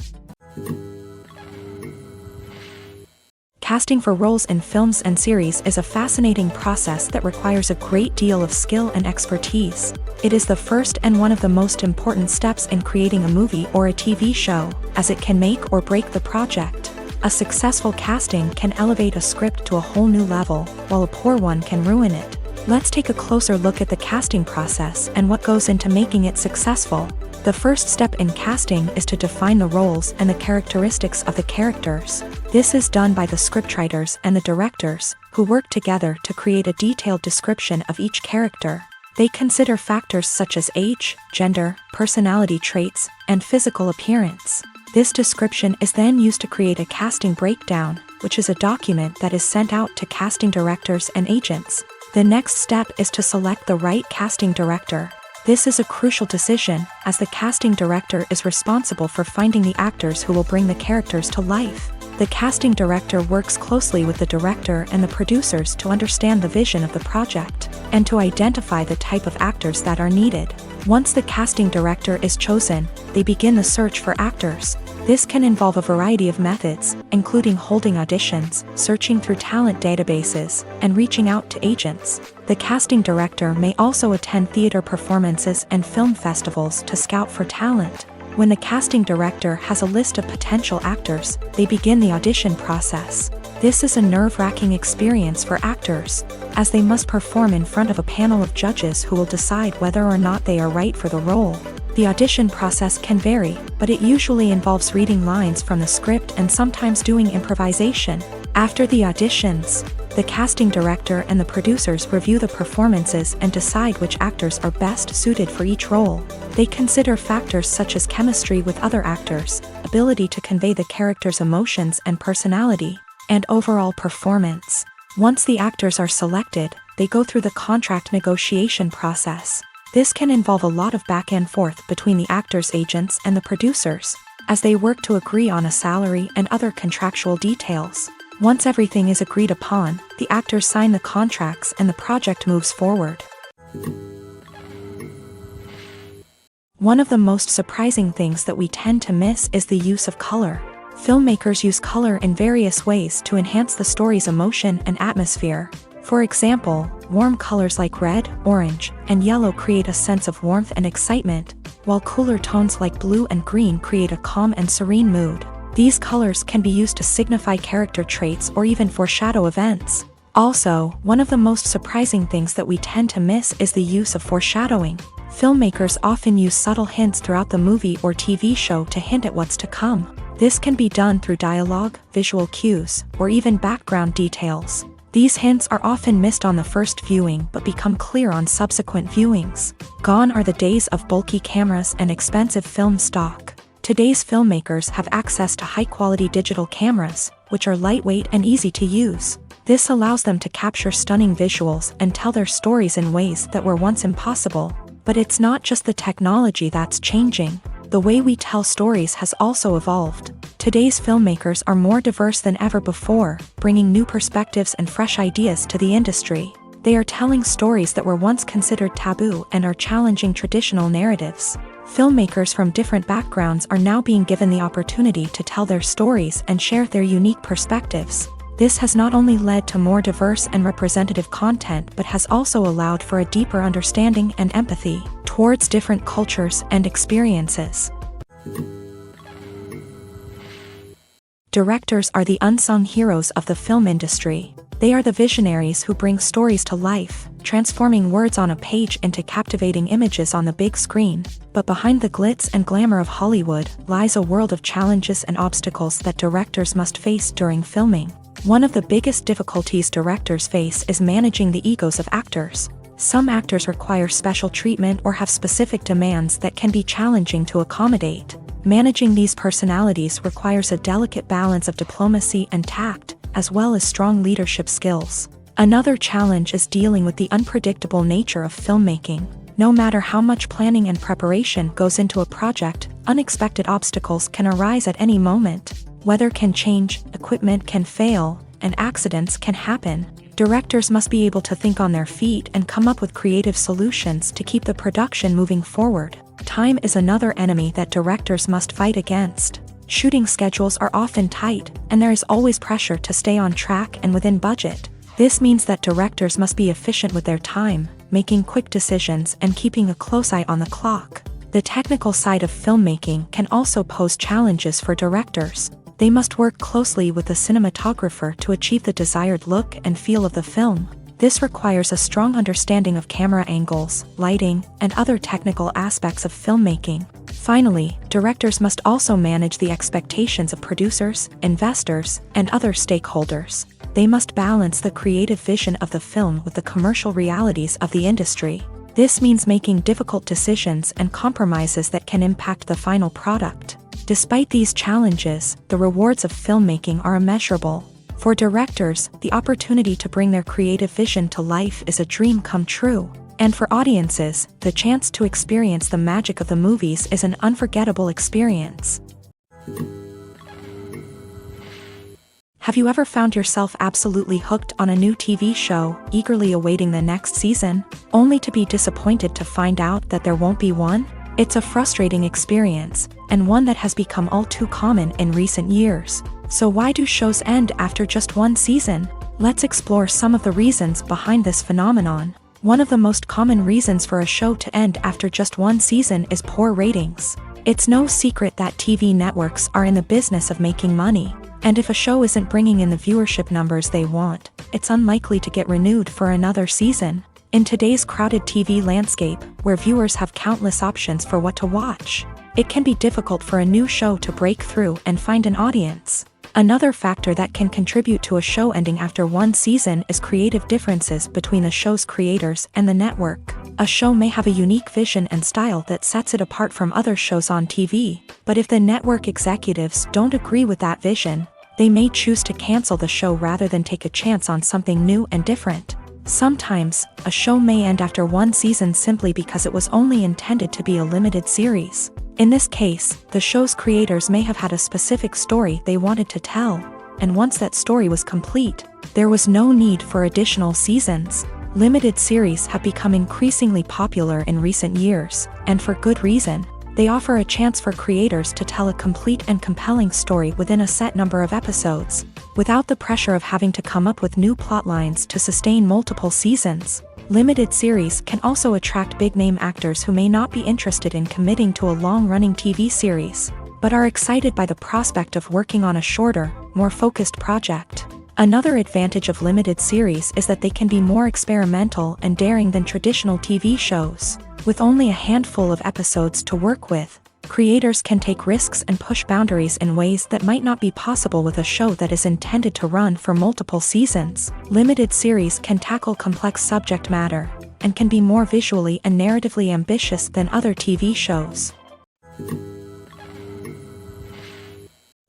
Casting for roles in films and series is a fascinating process that requires a great deal of skill and expertise. It is the first and one of the most important steps in creating a movie or a TV show, as it can make or break the project. A successful casting can elevate a script to a whole new level, while a poor one can ruin it. Let's take a closer look at the casting process and what goes into making it successful. The first step in casting is to define the roles and the characteristics of the characters. This is done by the scriptwriters and the directors, who work together to create a detailed description of each character. They consider factors such as age, gender, personality traits, and physical appearance. This description is then used to create a casting breakdown, which is a document that is sent out to casting directors and agents. The next step is to select the right casting director. This is a crucial decision, as the casting director is responsible for finding the actors who will bring the characters to life. The casting director works closely with the director and the producers to understand the vision of the project, and to identify the type of actors that are needed. Once the casting director is chosen, they begin the search for actors. This can involve a variety of methods, including holding auditions, searching through talent databases, and reaching out to agents. The casting director may also attend theater performances and film festivals to scout for talent. When the casting director has a list of potential actors, they begin the audition process. This is a nerve-wracking experience for actors, as they must perform in front of a panel of judges who will decide whether or not they are right for the role. The audition process can vary, but it usually involves reading lines from the script and sometimes doing improvisation. After the auditions, the casting director and the producers review the performances and decide which actors are best suited for each role. They consider factors such as chemistry with other actors, ability to convey the character's emotions and personality, and overall performance. Once the actors are selected, they go through the contract negotiation process. This can involve a lot of back and forth between the actors' agents and the producers, as they work to agree on a salary and other contractual details. Once everything is agreed upon, the actors sign the contracts and the project moves forward. One of the most surprising things that we tend to miss is the use of color. Filmmakers use color in various ways to enhance the story's emotion and atmosphere. For example, warm colors like red, orange, and yellow create a sense of warmth and excitement, while cooler tones like blue and green create a calm and serene mood. These colors can be used to signify character traits or even foreshadow events. Also, one of the most surprising things that we tend to miss is the use of foreshadowing. Filmmakers often use subtle hints throughout the movie or TV show to hint at what's to come. This can be done through dialogue, visual cues, or even background details. These hints are often missed on the first viewing but become clear on subsequent viewings. Gone are the days of bulky cameras and expensive film stock. Today's filmmakers have access to high-quality digital cameras, which are lightweight and easy to use. This allows them to capture stunning visuals and tell their stories in ways that were once impossible. But it's not just the technology that's changing. The way we tell stories has also evolved. Today's filmmakers are more diverse than ever before, bringing new perspectives and fresh ideas to the industry. They are telling stories that were once considered taboo and are challenging traditional narratives. Filmmakers from different backgrounds are now being given the opportunity to tell their stories and share their unique perspectives. This has not only led to more diverse and representative content but has also allowed for a deeper understanding and empathy towards different cultures and experiences. Directors are the unsung heroes of the film industry. They are the visionaries who bring stories to life, transforming words on a page into captivating images on the big screen. But behind the glitz and glamour of Hollywood lies a world of challenges and obstacles that directors must face during filming. One of the biggest difficulties directors face is managing the egos of actors. Some actors require special treatment or have specific demands that can be challenging to accommodate. Managing these personalities requires a delicate balance of diplomacy and tact, as well as strong leadership skills. Another challenge is dealing with the unpredictable nature of filmmaking. No matter how much planning and preparation goes into a project, unexpected obstacles can arise at any moment. Weather can change, equipment can fail, and accidents can happen. Directors must be able to think on their feet and come up with creative solutions to keep the production moving forward. Time is another enemy that directors must fight against. Shooting schedules are often tight, and there is always pressure to stay on track and within budget. This means that directors must be efficient with their time, making quick decisions and keeping a close eye on the clock. The technical side of filmmaking can also pose challenges for directors. They must work closely with the cinematographer to achieve the desired look and feel of the film. This requires a strong understanding of camera angles, lighting, and other technical aspects of filmmaking. Finally, directors must also manage the expectations of producers, investors, and other stakeholders. They must balance the creative vision of the film with the commercial realities of the industry. This means making difficult decisions and compromises that can impact the final product. Despite these challenges, the rewards of filmmaking are immeasurable. For directors, the opportunity to bring their creative vision to life is a dream come true. And for audiences, the chance to experience the magic of the movies is an unforgettable experience. Have you ever found yourself absolutely hooked on a new TV show, eagerly awaiting the next season, only to be disappointed to find out that there won't be one? It's a frustrating experience, and one that has become all too common in recent years. So why do shows end after just one season? Let's explore some of the reasons behind this phenomenon. One of the most common reasons for a show to end after just one season is poor ratings. It's no secret that TV networks are in the business of making money, and if a show isn't bringing in the viewership numbers they want, it's unlikely to get renewed for another season. In today's crowded TV landscape, where viewers have countless options for what to watch, it can be difficult for a new show to break through and find an audience. Another factor that can contribute to a show ending after one season is creative differences between the show's creators and the network. A show may have a unique vision and style that sets it apart from other shows on TV, but if the network executives don't agree with that vision, they may choose to cancel the show rather than take a chance on something new and different. Sometimes, a show may end after one season simply because it was only intended to be a limited series. In this case, the show's creators may have had a specific story they wanted to tell, and once that story was complete, there was no need for additional seasons. Limited series have become increasingly popular in recent years, and for good reason. They offer a chance for creators to tell a complete and compelling story within a set number of episodes, without the pressure of having to come up with new plotlines to sustain multiple seasons. Limited series can also attract big-name actors who may not be interested in committing to a long-running TV series, but are excited by the prospect of working on a shorter, more focused project. Another advantage of limited series is that they can be more experimental and daring than traditional TV shows. With only a handful of episodes to work with, Creators can take risks and push boundaries in ways that might not be possible with a show that is intended to run for multiple seasons. Limited series can tackle complex subject matter, and can be more visually and narratively ambitious than other TV shows.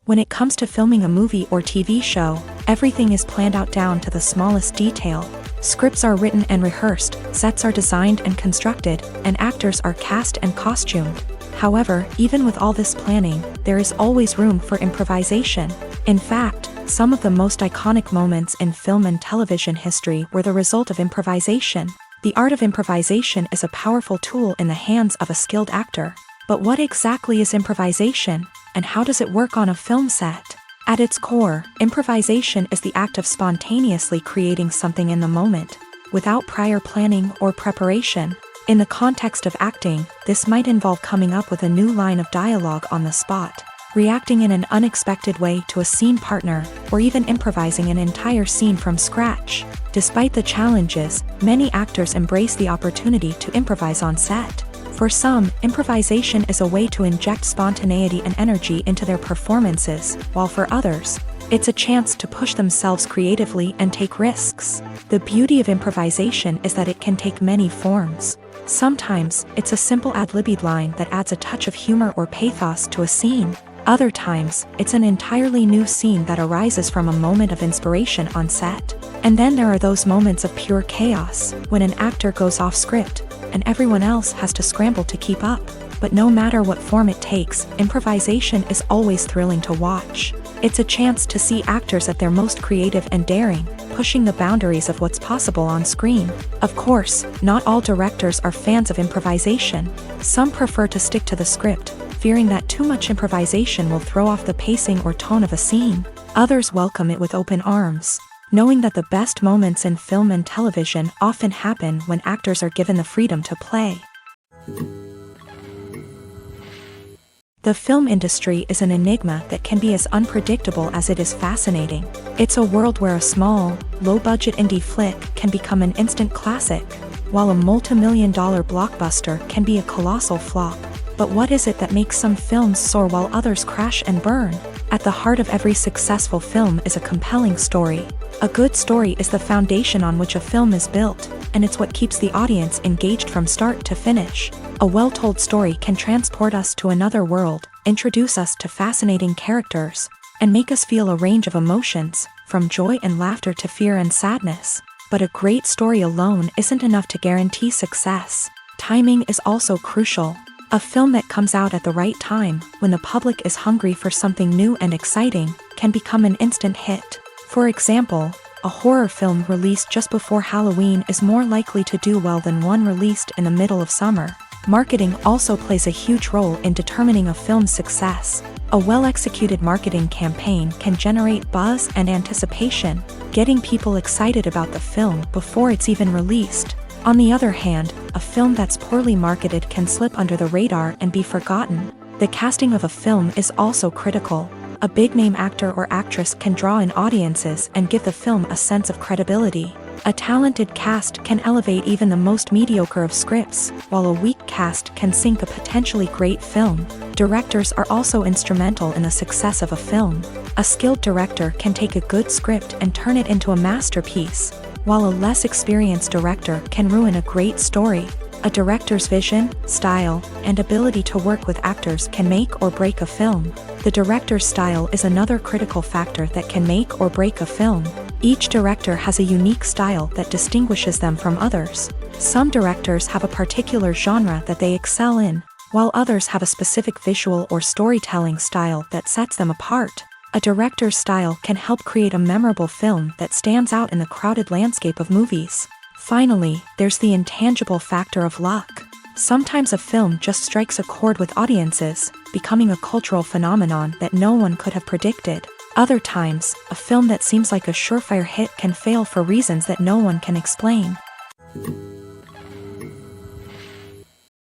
When it comes to filming a movie or TV show, everything is planned out down to the smallest detail. Scripts are written and rehearsed, sets are designed and constructed, and actors are cast and costumed. However, even with all this planning, there is always room for improvisation. In fact, some of the most iconic moments in film and television history were the result of improvisation. The art of improvisation is a powerful tool in the hands of a skilled actor. But what exactly is improvisation, and how does it work on a film set? At its core, improvisation is the act of spontaneously creating something in the moment, without prior planning or preparation. In the context of acting, this might involve coming up with a new line of dialogue on the spot, reacting in an unexpected way to a scene partner, or even improvising an entire scene from scratch. Despite the challenges, many actors embrace the opportunity to improvise on set. For some, improvisation is a way to inject spontaneity and energy into their performances, while for others, it's a chance to push themselves creatively and take risks. The beauty of improvisation is that it can take many forms. Sometimes, it's a simple ad-libbed line that adds a touch of humor or pathos to a scene. Other times, it's an entirely new scene that arises from a moment of inspiration on set. And then there are those moments of pure chaos, when an actor goes off script, and everyone else has to scramble to keep up. But no matter what form it takes, improvisation is always thrilling to watch. It's a chance to see actors at their most creative and daring, pushing the boundaries of what's possible on screen. Of course, not all directors are fans of improvisation. Some prefer to stick to the script, fearing that too much improvisation will throw off the pacing or tone of a scene. Others welcome it with open arms, knowing that the best moments in film and television often happen when actors are given the freedom to play. The film industry is an enigma that can be as unpredictable as it is fascinating. It's a world where a small, low-budget indie flick can become an instant classic, while a multi-million-dollar blockbuster can be a colossal flop. But what is it that makes some films soar while others crash and burn? At the heart of every successful film is a compelling story. A good story is the foundation on which a film is built, and it's what keeps the audience engaged from start to finish. A well-told story can transport us to another world, introduce us to fascinating characters, and make us feel a range of emotions, from joy and laughter to fear and sadness. But a great story alone isn't enough to guarantee success. Timing is also crucial. A film that comes out at the right time, when the public is hungry for something new and exciting, can become an instant hit. For example, a horror film released just before Halloween is more likely to do well than one released in the middle of summer. Marketing also plays a huge role in determining a film's success. A well-executed marketing campaign can generate buzz and anticipation, getting people excited about the film before it's even released. On the other hand, a film that's poorly marketed can slip under the radar and be forgotten. The casting of a film is also critical. A big-name actor or actress can draw in audiences and give the film a sense of credibility. A talented cast can elevate even the most mediocre of scripts, while a weak cast can sink a potentially great film. Directors are also instrumental in the success of a film. A skilled director can take a good script and turn it into a masterpiece, while a less experienced director can ruin a great story. A director's vision, style, and ability to work with actors can make or break a film. The director's style is another critical factor that can make or break a film. Each director has a unique style that distinguishes them from others. Some directors have a particular genre that they excel in, while others have a specific visual or storytelling style that sets them apart. A director's style can help create a memorable film that stands out in the crowded landscape of movies. Finally, there's the intangible factor of luck. Sometimes a film just strikes a chord with audiences, becoming a cultural phenomenon that no one could have predicted. Other times, a film that seems like a surefire hit can fail for reasons that no one can explain.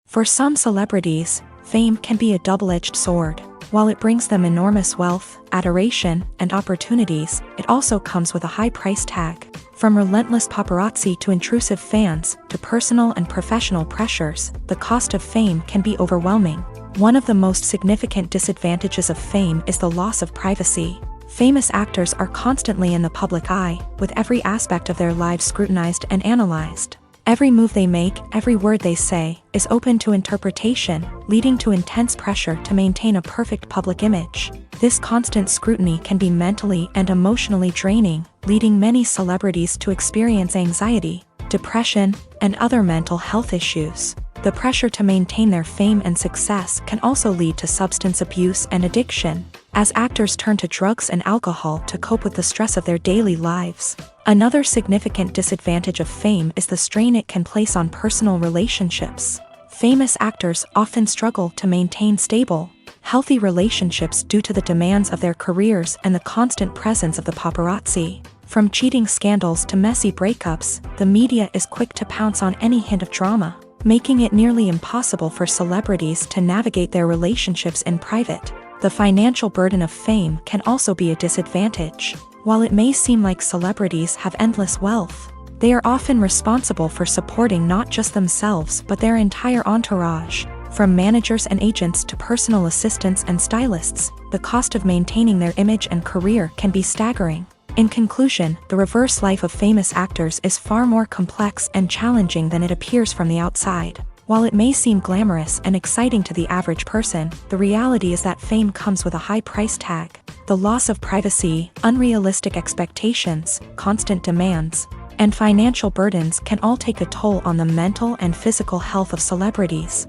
For some celebrities, fame can be a double-edged sword. While it brings them enormous wealth, adoration, and opportunities, it also comes with a high price tag. From relentless paparazzi to intrusive fans, to personal and professional pressures, the cost of fame can be overwhelming. One of the most significant disadvantages of fame is the loss of privacy. Famous actors are constantly in the public eye, with every aspect of their lives scrutinized and analyzed. Every move they make, every word they say, is open to interpretation, leading to intense pressure to maintain a perfect public image. This constant scrutiny can be mentally and emotionally draining, leading many celebrities to experience anxiety, depression, and other mental health issues. The pressure to maintain their fame and success can also lead to substance abuse and addiction, as actors turn to drugs and alcohol to cope with the stress of their daily lives. Another significant disadvantage of fame is the strain it can place on personal relationships. Famous actors often struggle to maintain stable, healthy relationships due to the demands of their careers and the constant presence of the paparazzi. From cheating scandals to messy breakups, the media is quick to pounce on any hint of drama, making it nearly impossible for celebrities to navigate their relationships in private. The financial burden of fame can also be a disadvantage. While it may seem like celebrities have endless wealth, they are often responsible for supporting not just themselves but their entire entourage. From managers and agents to personal assistants and stylists, the cost of maintaining their image and career can be staggering. In conclusion, the reverse life of famous actors is far more complex and challenging than it appears from the outside. While it may seem glamorous and exciting to the average person, the reality is that fame comes with a high price tag. The loss of privacy, unrealistic expectations, constant demands, and financial burdens can all take a toll on the mental and physical health of celebrities.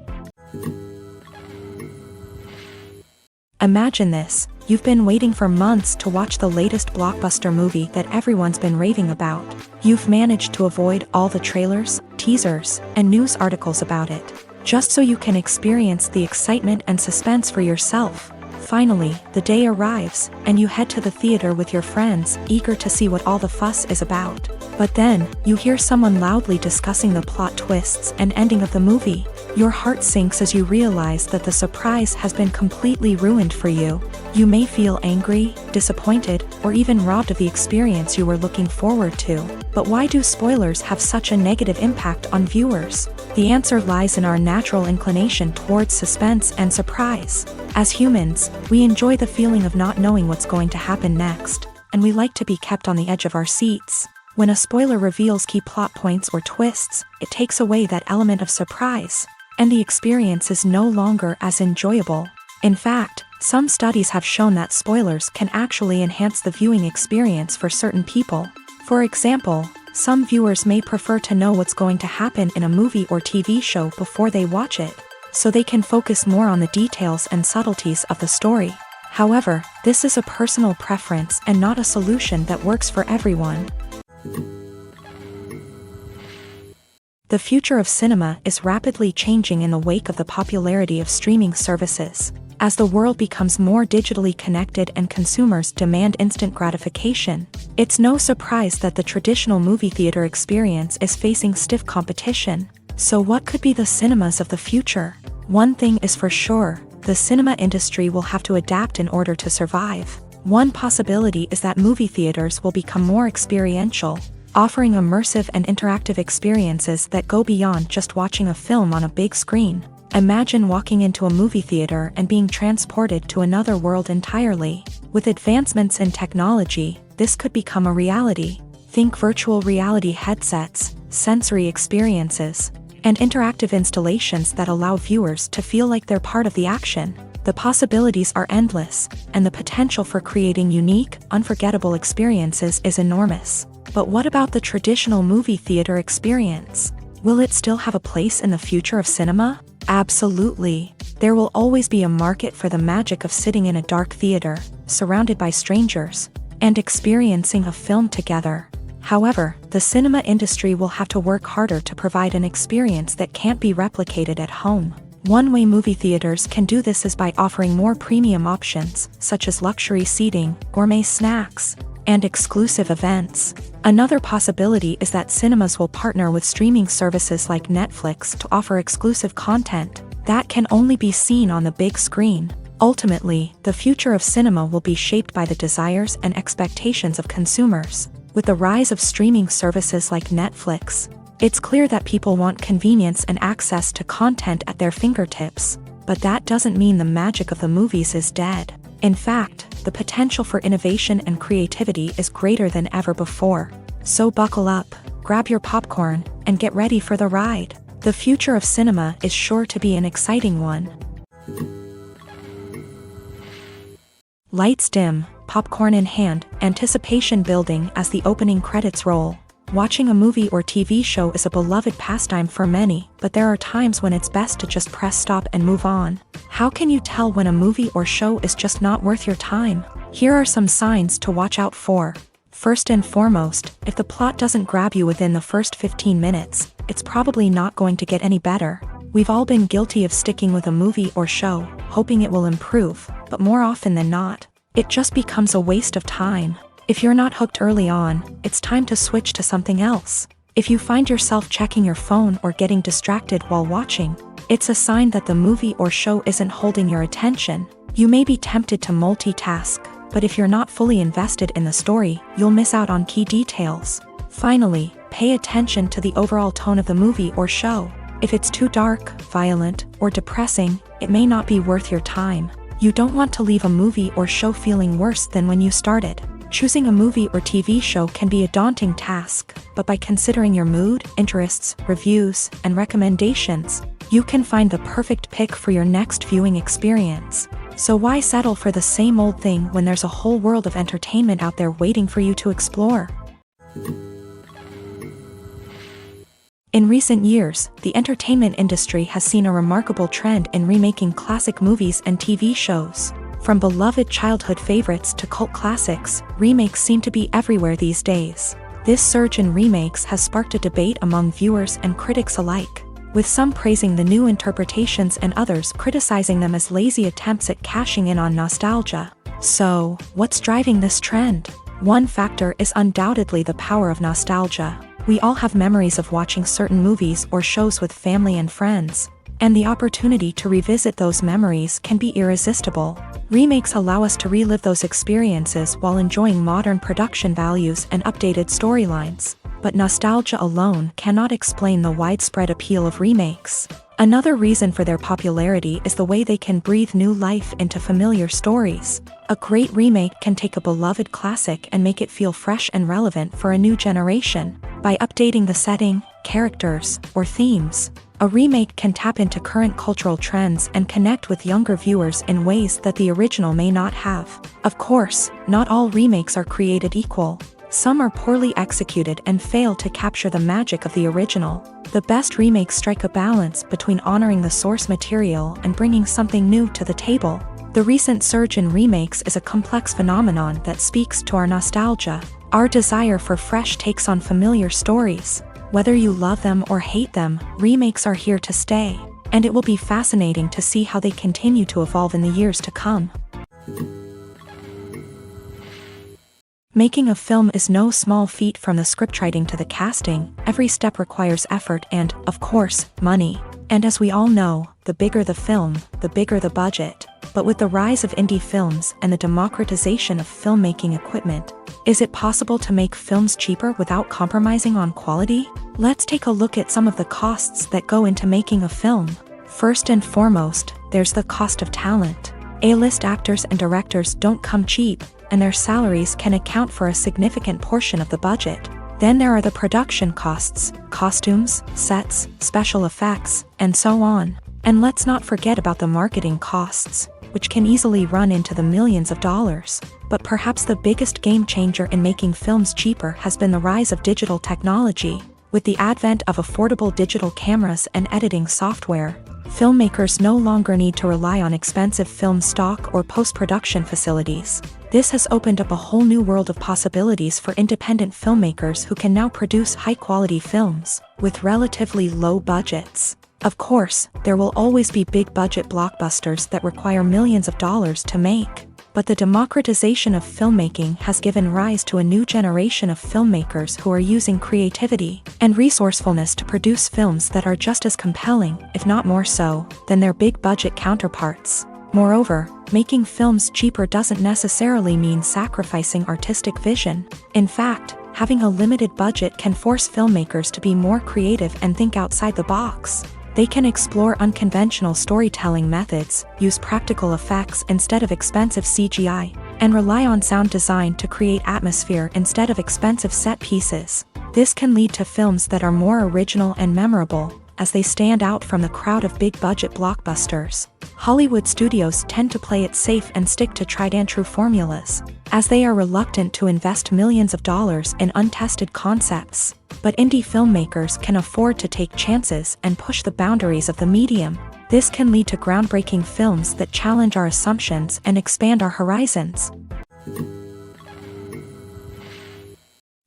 Imagine this. You've been waiting for months to watch the latest blockbuster movie that everyone's been raving about. You've managed to avoid all the trailers, teasers, and news articles about it, just so you can experience the excitement and suspense for yourself. Finally, the day arrives, and you head to the theater with your friends, eager to see what all the fuss is about. But then, you hear someone loudly discussing the plot twists and ending of the movie. Your heart sinks as you realize that the surprise has been completely ruined for you. You may feel angry, disappointed, or even robbed of the experience you were looking forward to. But why do spoilers have such a negative impact on viewers? The answer lies in our natural inclination towards suspense and surprise. As humans, we enjoy the feeling of not knowing what's going to happen next, and we like to be kept on the edge of our seats. When a spoiler reveals key plot points or twists, it takes away that element of surprise, and the experience is no longer as enjoyable. In fact, some studies have shown that spoilers can actually enhance the viewing experience for certain people. For example, some viewers may prefer to know what's going to happen in a movie or TV show before they watch it, so they can focus more on the details and subtleties of the story. However, this is a personal preference and not a solution that works for everyone. The future of cinema is rapidly changing in the wake of the popularity of streaming services. As the world becomes more digitally connected and consumers demand instant gratification, it's no surprise that the traditional movie theater experience is facing stiff competition. So what could be the cinemas of the future? One thing is for sure, the cinema industry will have to adapt in order to survive. One possibility is that movie theaters will become more experiential, offering immersive and interactive experiences that go beyond just watching a film on a big screen. Imagine walking into a movie theater and being transported to another world entirely. With advancements in technology, this could become a reality. Think virtual reality headsets, sensory experiences, and interactive installations that allow viewers to feel like they're part of the action. The possibilities are endless, and the potential for creating unique, unforgettable experiences is enormous. But what about the traditional movie theater experience? Will it still have a place in the future of cinema? Absolutely. There will always be a market for the magic of sitting in a dark theater, surrounded by strangers, and experiencing a film together. However, the cinema industry will have to work harder to provide an experience that can't be replicated at home. One way movie theaters can do this is by offering more premium options, such as luxury seating, gourmet snacks, and exclusive events. Another possibility is that cinemas will partner with streaming services like Netflix to offer exclusive content that can only be seen on the big screen. Ultimately, the future of cinema will be shaped by the desires and expectations of consumers. With the rise of streaming services like Netflix, it's clear that people want convenience and access to content at their fingertips. but that doesn't mean the magic of the movies is dead. In fact, the potential for innovation and creativity is greater than ever before. So buckle up, grab your popcorn, and get ready for the ride. The future of cinema is sure to be an exciting one. Lights dim, popcorn in hand, anticipation building as the opening credits roll. Watching a movie or TV show is a beloved pastime for many, but there are times when it's best to just press stop and move on. How can you tell when a movie or show is just not worth your time? Here are some signs to watch out for. First and foremost, if the plot doesn't grab you within the first 15 minutes, it's probably not going to get any better. We've all been guilty of sticking with a movie or show, hoping it will improve, but more often than not, it just becomes a waste of time. If you're not hooked early on, it's time to switch to something else. If you find yourself checking your phone or getting distracted while watching, it's a sign that the movie or show isn't holding your attention. You may be tempted to multitask, but if you're not fully invested in the story, you'll miss out on key details. Finally, pay attention to the overall tone of the movie or show. If it's too dark, violent, or depressing, it may not be worth your time. You don't want to leave a movie or show feeling worse than when you started. Choosing a movie or TV show can be a daunting task, but by considering your mood, interests, reviews, and recommendations, you can find the perfect pick for your next viewing experience. So why settle for the same old thing when there's a whole world of entertainment out there waiting for you to explore? In recent years, the entertainment industry has seen a remarkable trend in remaking classic movies and TV shows. From beloved childhood favorites to cult classics, remakes seem to be everywhere these days. This surge in remakes has sparked a debate among viewers and critics alike, with some praising the new interpretations and others criticizing them as lazy attempts at cashing in on nostalgia. So, what's driving this trend? One factor is undoubtedly the power of nostalgia. We all have memories of watching certain movies or shows with family and friends, and the opportunity to revisit those memories can be irresistible. Remakes allow us to relive those experiences while enjoying modern production values and updated storylines. But nostalgia alone cannot explain the widespread appeal of remakes. Another reason for their popularity is the way they can breathe new life into familiar stories. A great remake can take a beloved classic and make it feel fresh and relevant for a new generation. By updating the setting, characters, or themes, a remake can tap into current cultural trends and connect with younger viewers in ways that the original may not have. Of course, not all remakes are created equal. Some are poorly executed and fail to capture the magic of the original. The best remakes strike a balance between honoring the source material and bringing something new to the table. The recent surge in remakes is a complex phenomenon that speaks to our nostalgia, our desire for fresh takes on familiar stories. Whether you love them or hate them, remakes are here to stay, and it will be fascinating to see how they continue to evolve in the years to come. Making a film is no small feat. From the scriptwriting to the casting, every step requires effort and, of course, money. And as we all know, the bigger the film, the bigger the budget. But with the rise of indie films and the democratization of filmmaking equipment, is it possible to make films cheaper without compromising on quality? Let's take a look at some of the costs that go into making a film. First and foremost, there's the cost of talent. A-list actors and directors don't come cheap, and their salaries can account for a significant portion of the budget. Then there are the production costs, costumes, sets, special effects, and so on. And let's not forget about the marketing costs, which can easily run into the millions of dollars. But perhaps the biggest game changer in making films cheaper has been the rise of digital technology. With the advent of affordable digital cameras and editing software, filmmakers no longer need to rely on expensive film stock or post-production facilities. This has opened up a whole new world of possibilities for independent filmmakers who can now produce high-quality films with relatively low budgets. Of course, there will always be big-budget blockbusters that require millions of dollars to make. But the democratization of filmmaking has given rise to a new generation of filmmakers who are using creativity and resourcefulness to produce films that are just as compelling, if not more so, than their big-budget counterparts. Moreover, making films cheaper doesn't necessarily mean sacrificing artistic vision. In fact, having a limited budget can force filmmakers to be more creative and think outside the box. They can explore unconventional storytelling methods, use practical effects instead of expensive CGI, and rely on sound design to create atmosphere instead of expensive set pieces. This can lead to films that are more original and memorable, as they stand out from the crowd of big-budget blockbusters. Hollywood studios tend to play it safe and stick to tried-and-true formulas, as they are reluctant to invest millions of dollars in untested concepts. But indie filmmakers can afford to take chances and push the boundaries of the medium. This can lead to groundbreaking films that challenge our assumptions and expand our horizons.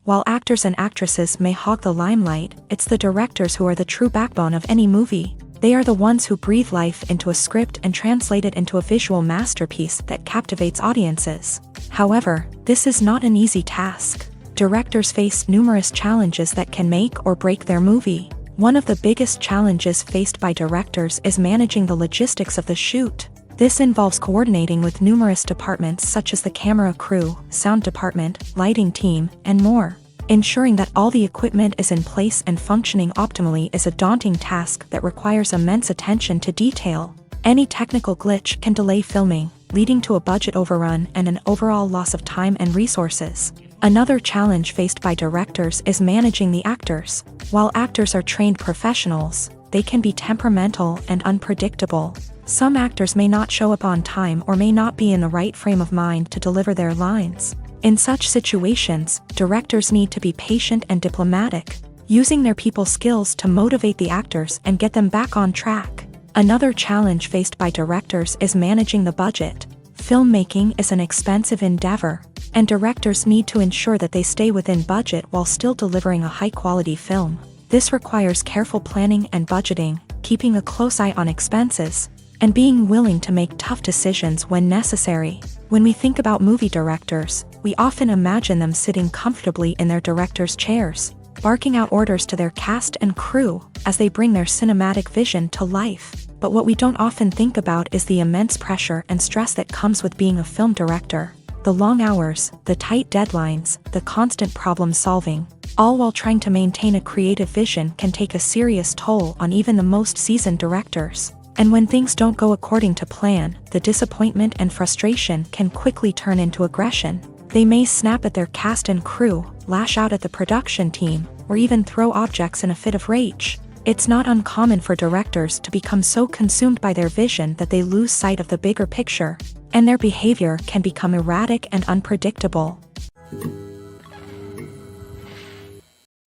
While actors and actresses may hog the limelight, it's the directors who are the true backbone of any movie. They are the ones who breathe life into a script and translate it into a visual masterpiece that captivates audiences. However, this is not an easy task. Directors face numerous challenges that can make or break their movie. One of the biggest challenges faced by directors is managing the logistics of the shoot. This involves coordinating with numerous departments such as the camera crew, sound department, lighting team, and more. Ensuring that all the equipment is in place and functioning optimally is a daunting task that requires immense attention to detail. Any technical glitch can delay filming, leading to a budget overrun and an overall loss of time and resources. Another challenge faced by directors is managing the actors. While actors are trained professionals, they can be temperamental and unpredictable. Some actors may not show up on time or may not be in the right frame of mind to deliver their lines. In such situations, directors need to be patient and diplomatic, using their people skills to motivate the actors and get them back on track. Another challenge faced by directors is managing the budget. Filmmaking is an expensive endeavor, and directors need to ensure that they stay within budget while still delivering a high-quality film. This requires careful planning and budgeting, keeping a close eye on expenses, and being willing to make tough decisions when necessary. When we think about movie directors, we often imagine them sitting comfortably in their director's chairs, barking out orders to their cast and crew as they bring their cinematic vision to life. But what we don't often think about is the immense pressure and stress that comes with being a film director. The long hours, the tight deadlines, the constant problem solving, all while trying to maintain a creative vision can take a serious toll on even the most seasoned directors. And when things don't go according to plan, the disappointment and frustration can quickly turn into aggression. They may snap at their cast and crew, lash out at the production team, or even throw objects in a fit of rage. It's not uncommon for directors to become so consumed by their vision that they lose sight of the bigger picture, and their behavior can become erratic and unpredictable.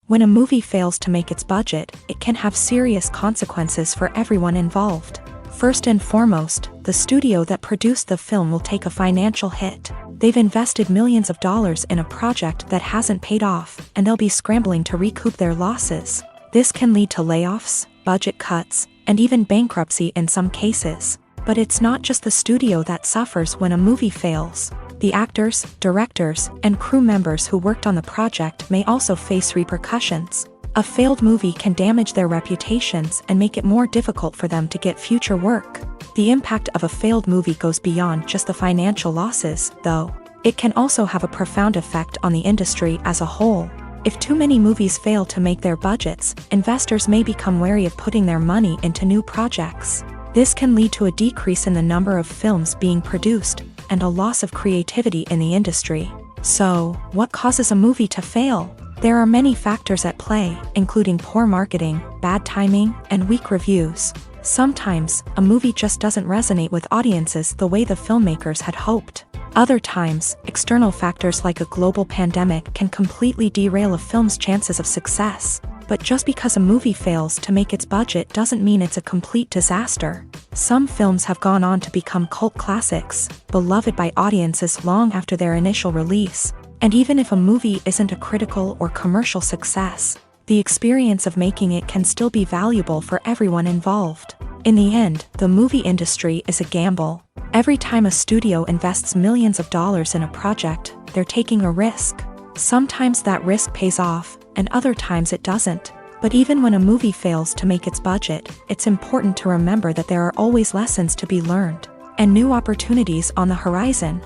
When a movie fails to make its budget, it can have serious consequences for everyone involved. First and foremost, the studio that produced the film will take a financial hit. They've invested millions of dollars in a project that hasn't paid off, and they'll be scrambling to recoup their losses. This can lead to layoffs, budget cuts, and even bankruptcy in some cases. But it's not just the studio that suffers when a movie fails. The actors, directors, and crew members who worked on the project may also face repercussions. A failed movie can damage their reputations and make it more difficult for them to get future work. The impact of a failed movie goes beyond just the financial losses, though. It can also have a profound effect on the industry as a whole. If too many movies fail to make their budgets, investors may become wary of putting their money into new projects. This can lead to a decrease in the number of films being produced, and a loss of creativity in the industry. So, what causes a movie to fail? There are many factors at play, including poor marketing, bad timing, and weak reviews. Sometimes, a movie just doesn't resonate with audiences the way the filmmakers had hoped. Other times, external factors like a global pandemic can completely derail a film's chances of success. But just because a movie fails to make its budget doesn't mean it's a complete disaster. Some films have gone on to become cult classics, beloved by audiences long after their initial release. And even if a movie isn't a critical or commercial success, the experience of making it can still be valuable for everyone involved. In the end, the movie industry is a gamble. Every time a studio invests millions of dollars in a project, they're taking a risk. Sometimes that risk pays off, and other times it doesn't. But even when a movie fails to make its budget, it's important to remember that there are always lessons to be learned, and new opportunities on the horizon.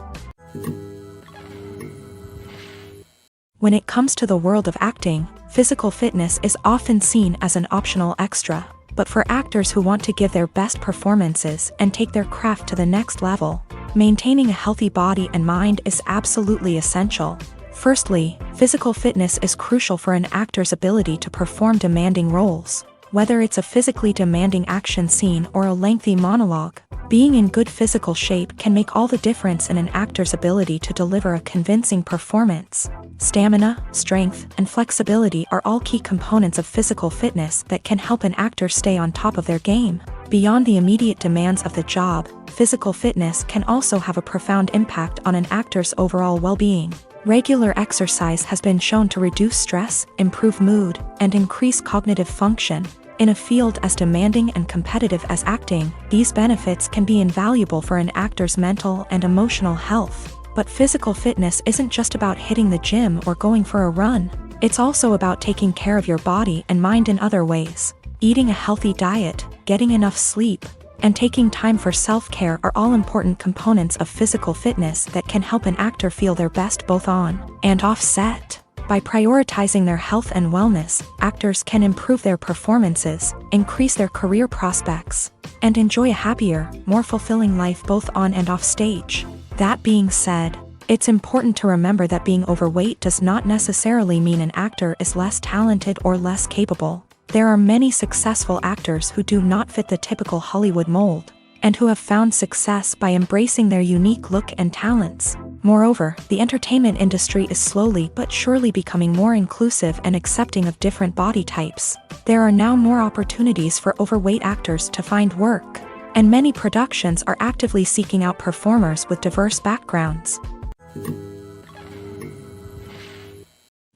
When it comes to the world of acting, physical fitness is often seen as an optional extra. But for actors who want to give their best performances and take their craft to the next level, maintaining a healthy body and mind is absolutely essential. Firstly, physical fitness is crucial for an actor's ability to perform demanding roles. Whether it's a physically demanding action scene or a lengthy monologue, being in good physical shape can make all the difference in an actor's ability to deliver a convincing performance. Stamina, strength, and flexibility are all key components of physical fitness that can help an actor stay on top of their game. Beyond the immediate demands of the job, physical fitness can also have a profound impact on an actor's overall well-being. Regular exercise has been shown to reduce stress, improve mood, and increase cognitive function. In a field as demanding and competitive as acting, these benefits can be invaluable for an actor's mental and emotional health. But physical fitness isn't just about hitting the gym or going for a run. It's also about taking care of your body and mind in other ways. Eating a healthy diet, getting enough sleep, and taking time for self-care are all important components of physical fitness that can help an actor feel their best both on and off set. By prioritizing their health and wellness, actors can improve their performances, increase their career prospects, and enjoy a happier, more fulfilling life both on and off stage. That being said, it's important to remember that being overweight does not necessarily mean an actor is less talented or less capable. There are many successful actors who do not fit the typical Hollywood mold, and who have found success by embracing their unique look and talents. Moreover, the entertainment industry is slowly but surely becoming more inclusive and accepting of different body types. There are now more opportunities for overweight actors to find work, and many productions are actively seeking out performers with diverse backgrounds.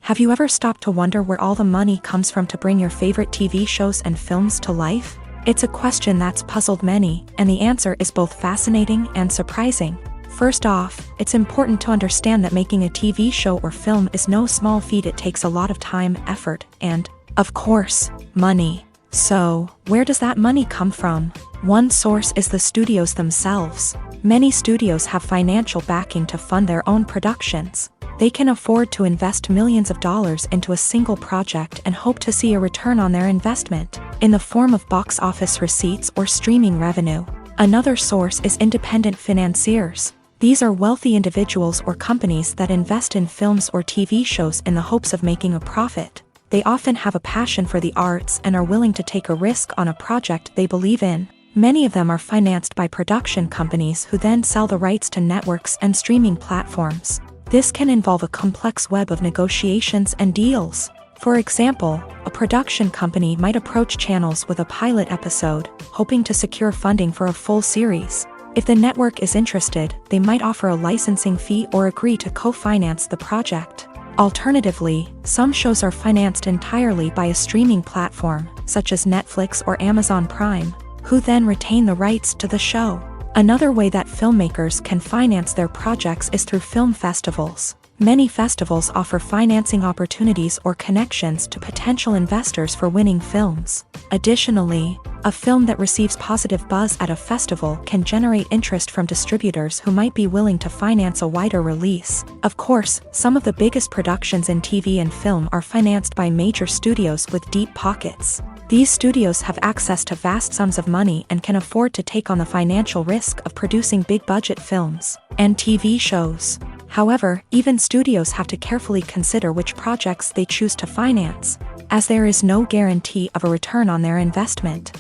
Have you ever stopped to wonder where all the money comes from to bring your favorite TV shows and films to life? It's a question that's puzzled many, and the answer is both fascinating and surprising. First off, it's important to understand that making a TV show or film is no small feat. It takes a lot of time, effort, and, of course, money. So, where does that money come from? One source is the studios themselves. Many studios have financial backing to fund their own productions. They can afford to invest millions of dollars into a single project and hope to see a return on their investment, in the form of box office receipts or streaming revenue. Another source is independent financiers. These are wealthy individuals or companies that invest in films or TV shows in the hopes of making a profit. They often have a passion for the arts and are willing to take a risk on a project they believe in. Many of them are financed by production companies who then sell the rights to networks and streaming platforms. This can involve a complex web of negotiations and deals. For example, a production company might approach channels with a pilot episode, hoping to secure funding for a full series. If the network is interested, they might offer a licensing fee or agree to co-finance the project. Alternatively, some shows are financed entirely by a streaming platform, such as Netflix or Amazon Prime, who then retain the rights to the show. Another way that filmmakers can finance their projects is through film festivals. Many festivals offer financing opportunities or connections to potential investors for winning films. Additionally, a film that receives positive buzz at a festival can generate interest from distributors who might be willing to finance a wider release. Of course, some of the biggest productions in TV and film are financed by major studios with deep pockets. These studios have access to vast sums of money and can afford to take on the financial risk of producing big-budget films and TV shows. However, even studios have to carefully consider which projects they choose to finance, as there is no guarantee of a return on their investment.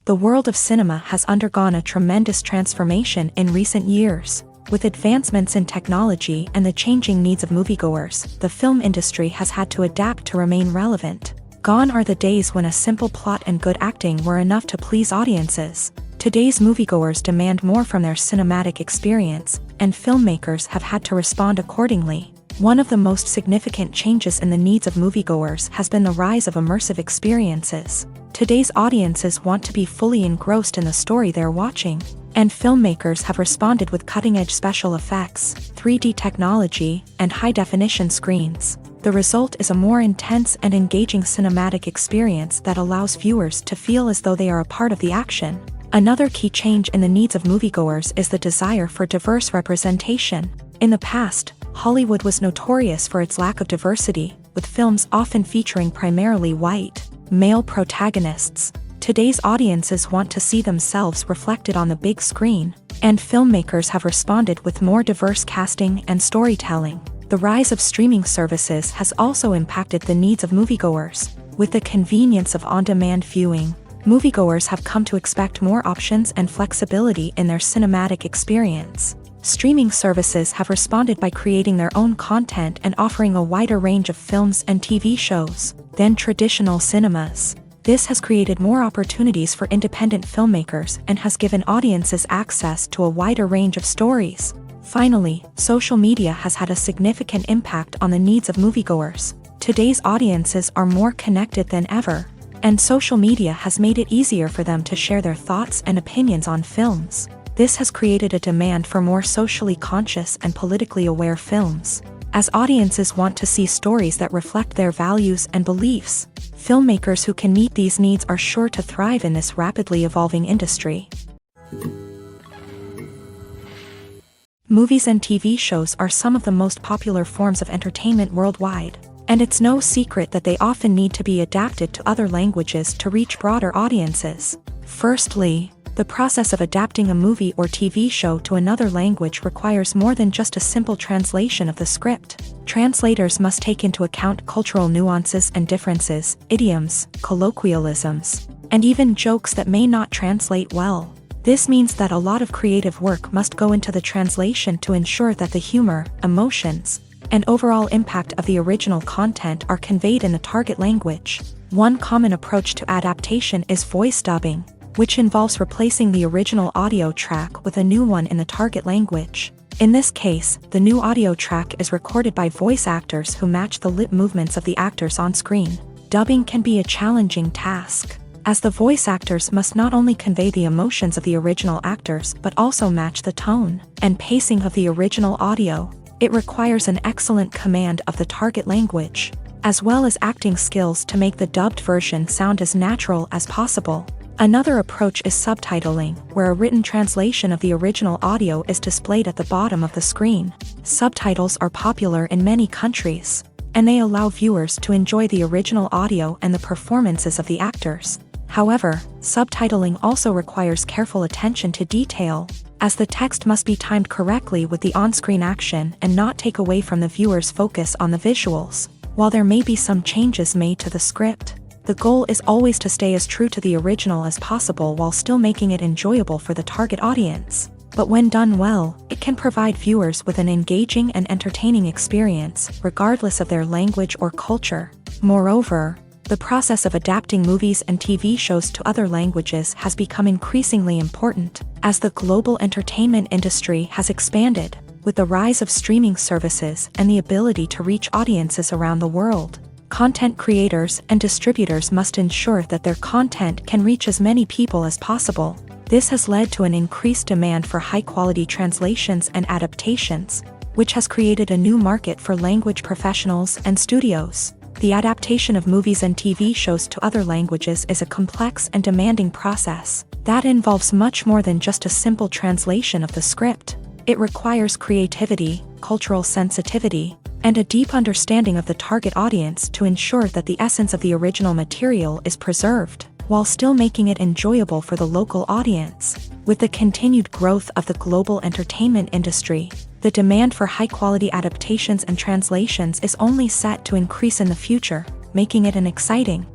The world of cinema has undergone a tremendous transformation in recent years. With advancements in technology and the changing needs of moviegoers, the film industry has had to adapt to remain relevant. Gone are the days when a simple plot and good acting were enough to please audiences. Today's moviegoers demand more from their cinematic experience, and filmmakers have had to respond accordingly. One of the most significant changes in the needs of moviegoers has been the rise of immersive experiences. Today's audiences want to be fully engrossed in the story they're watching, and filmmakers have responded with cutting-edge special effects, 3D technology, and high-definition screens. The result is a more intense and engaging cinematic experience that allows viewers to feel as though they are a part of the action. Another key change in the needs of moviegoers is the desire for diverse representation. In the past, Hollywood was notorious for its lack of diversity, with films often featuring primarily white, male protagonists. Today's audiences want to see themselves reflected on the big screen, and filmmakers have responded with more diverse casting and storytelling. The rise of streaming services has also impacted the needs of moviegoers. With the convenience of on-demand viewing, moviegoers have come to expect more options and flexibility in their cinematic experience. Streaming services have responded by creating their own content and offering a wider range of films and TV shows than traditional cinemas. This has created more opportunities for independent filmmakers and has given audiences access to a wider range of stories. Finally, social media has had a significant impact on the needs of moviegoers. Today's audiences are more connected than ever, and social media has made it easier for them to share their thoughts and opinions on films. This has created a demand for more socially conscious and politically aware films. As audiences want to see stories that reflect their values and beliefs, filmmakers who can meet these needs are sure to thrive in this rapidly evolving industry. Movies and TV shows are some of the most popular forms of entertainment worldwide, and it's no secret that they often need to be adapted to other languages to reach broader audiences. Firstly, the process of adapting a movie or TV show to another language requires more than just a simple translation of the script. Translators must take into account cultural nuances and differences, idioms, colloquialisms, and even jokes that may not translate well. This means that a lot of creative work must go into the translation to ensure that the humor, emotions, and overall impact of the original content are conveyed in the target language. One common approach to adaptation is voice dubbing, which involves replacing the original audio track with a new one in the target language. In this case, the new audio track is recorded by voice actors who match the lip movements of the actors on screen. Dubbing can be a challenging task, as the voice actors must not only convey the emotions of the original actors but also match the tone and pacing of the original audio. It requires an excellent command of the target language, as well as acting skills to make the dubbed version sound as natural as possible. Another approach is subtitling, where a written translation of the original audio is displayed at the bottom of the screen. Subtitles are popular in many countries, and they allow viewers to enjoy the original audio and the performances of the actors. However, subtitling also requires careful attention to detail, as the text must be timed correctly with the on-screen action and not take away from the viewer's focus on the visuals. While there may be some changes made to the script, the goal is always to stay as true to the original as possible while still making it enjoyable for the target audience. But when done well, it can provide viewers with an engaging and entertaining experience, regardless of their language or culture. Moreover, the process of adapting movies and TV shows to other languages has become increasingly important, as the global entertainment industry has expanded, with the rise of streaming services and the ability to reach audiences around the world. Content creators and distributors must ensure that their content can reach as many people as possible. This has led to an increased demand for high-quality translations and adaptations, which has created a new market for language professionals and studios. The adaptation of movies and TV shows to other languages is a complex and demanding process that involves much more than just a simple translation of the script. It requires creativity, cultural sensitivity, and a deep understanding of the target audience to ensure that the essence of the original material is preserved, while still making it enjoyable for the local audience. With the continued growth of the global entertainment industry, the demand for high-quality adaptations and translations is only set to increase in the future, making it an exciting.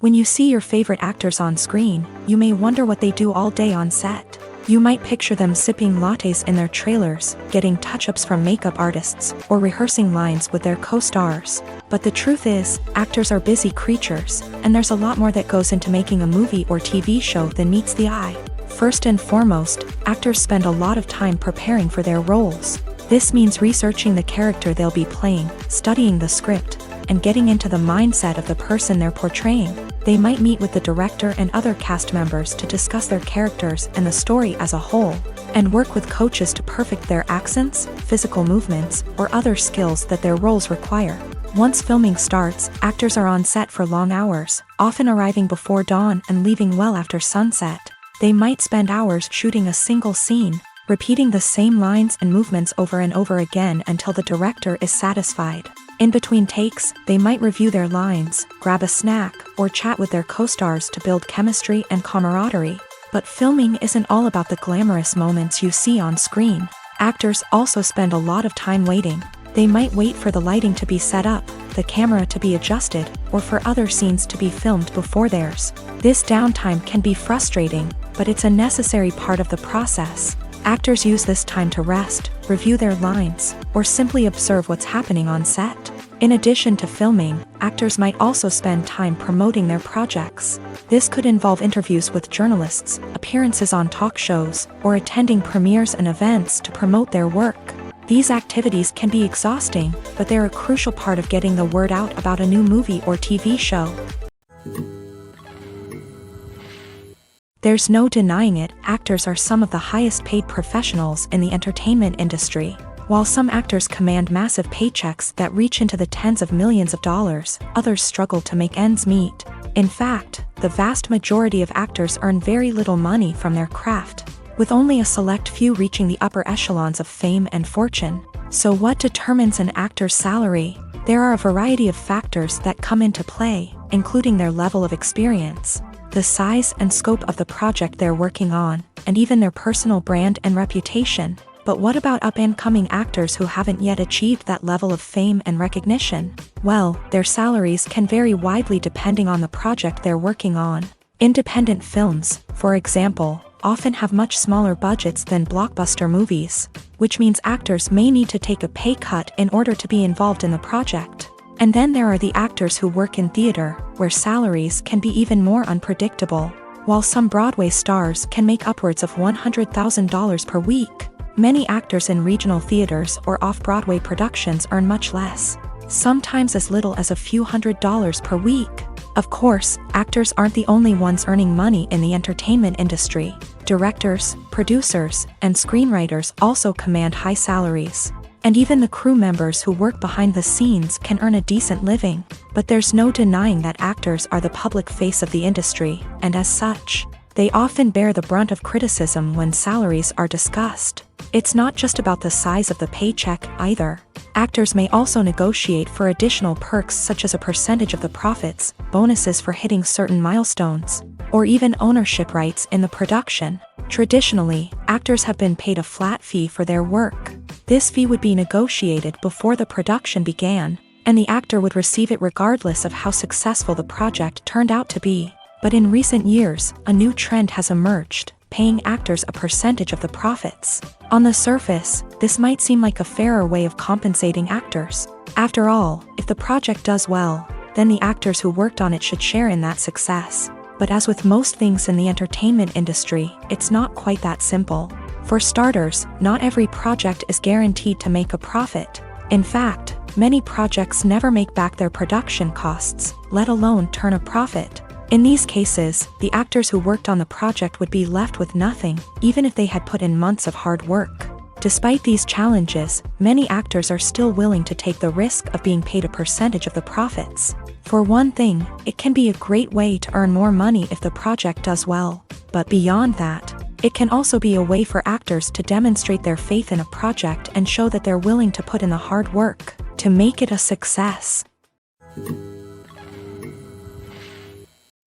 When you see your favorite actors on screen, you may wonder what they do all day on set. You might picture them sipping lattes in their trailers, getting touch-ups from makeup artists, or rehearsing lines with their co-stars. But the truth is, actors are busy creatures, and there's a lot more that goes into making a movie or TV show than meets the eye. First and foremost, actors spend a lot of time preparing for their roles. This means researching the character they'll be playing, studying the script, and getting into the mindset of the person they're portraying. They might meet with the director and other cast members to discuss their characters and the story as a whole, and work with coaches to perfect their accents, physical movements, or other skills that their roles require. Once filming starts, actors are on set for long hours, often arriving before dawn and leaving well after sunset. They might spend hours shooting a single scene, repeating the same lines and movements over and over again until the director is satisfied. In between takes, they might review their lines, grab a snack, or chat with their co-stars to build chemistry and camaraderie. But filming isn't all about the glamorous moments you see on screen. Actors also spend a lot of time waiting. They might wait for the lighting to be set up, the camera to be adjusted, or for other scenes to be filmed before theirs. This downtime can be frustrating, but it's a necessary part of the process. Actors use this time to rest, review their lines, or simply observe what's happening on set. In addition to filming, actors might also spend time promoting their projects. This could involve interviews with journalists, appearances on talk shows, or attending premieres and events to promote their work. These activities can be exhausting, but they're a crucial part of getting the word out about a new movie or TV show. There's no denying it, actors are some of the highest paid professionals in the entertainment industry. While some actors command massive paychecks that reach into the tens of millions of dollars, others struggle to make ends meet. In fact, the vast majority of actors earn very little money from their craft, with only a select few reaching the upper echelons of fame and fortune. So what determines an actor's salary? There are a variety of factors that come into play, including their level of experience, the size and scope of the project they're working on, and even their personal brand and reputation. But what about up-and-coming actors who haven't yet achieved that level of fame and recognition? Well, their salaries can vary widely depending on the project they're working on. Independent films, for example, often have much smaller budgets than blockbuster movies, which means actors may need to take a pay cut in order to be involved in the project. And then there are the actors who work in theater, where salaries can be even more unpredictable. While some Broadway stars can make upwards of $100,000 per week, many actors in regional theaters or off-Broadway productions earn much less, sometimes as little as a few $100s per week. Of course, actors aren't the only ones earning money in the entertainment industry. Directors, producers, and screenwriters also command high salaries. And even the crew members who work behind the scenes can earn a decent living. But there's no denying that actors are the public face of the industry, and as such, they often bear the brunt of criticism when salaries are discussed. It's not just about the size of the paycheck, either. Actors may also negotiate for additional perks such as a percentage of the profits, bonuses for hitting certain milestones, or even ownership rights in the production. Traditionally, actors have been paid a flat fee for their work. This fee would be negotiated before the production began, and the actor would receive it regardless of how successful the project turned out to be. But in recent years, a new trend has emerged, paying actors a percentage of the profits. On the surface, this might seem like a fairer way of compensating actors. After all, if the project does well, then the actors who worked on it should share in that success. But as with most things in the entertainment industry, it's not quite that simple. For starters, not every project is guaranteed to make a profit. In fact, many projects never make back their production costs, let alone turn a profit. In these cases, the actors who worked on the project would be left with nothing, even if they had put in months of hard work. Despite these challenges, many actors are still willing to take the risk of being paid a percentage of the profits. For one thing, it can be a great way to earn more money if the project does well. But beyond that, it can also be a way for actors to demonstrate their faith in a project and show that they're willing to put in the hard work to make it a success.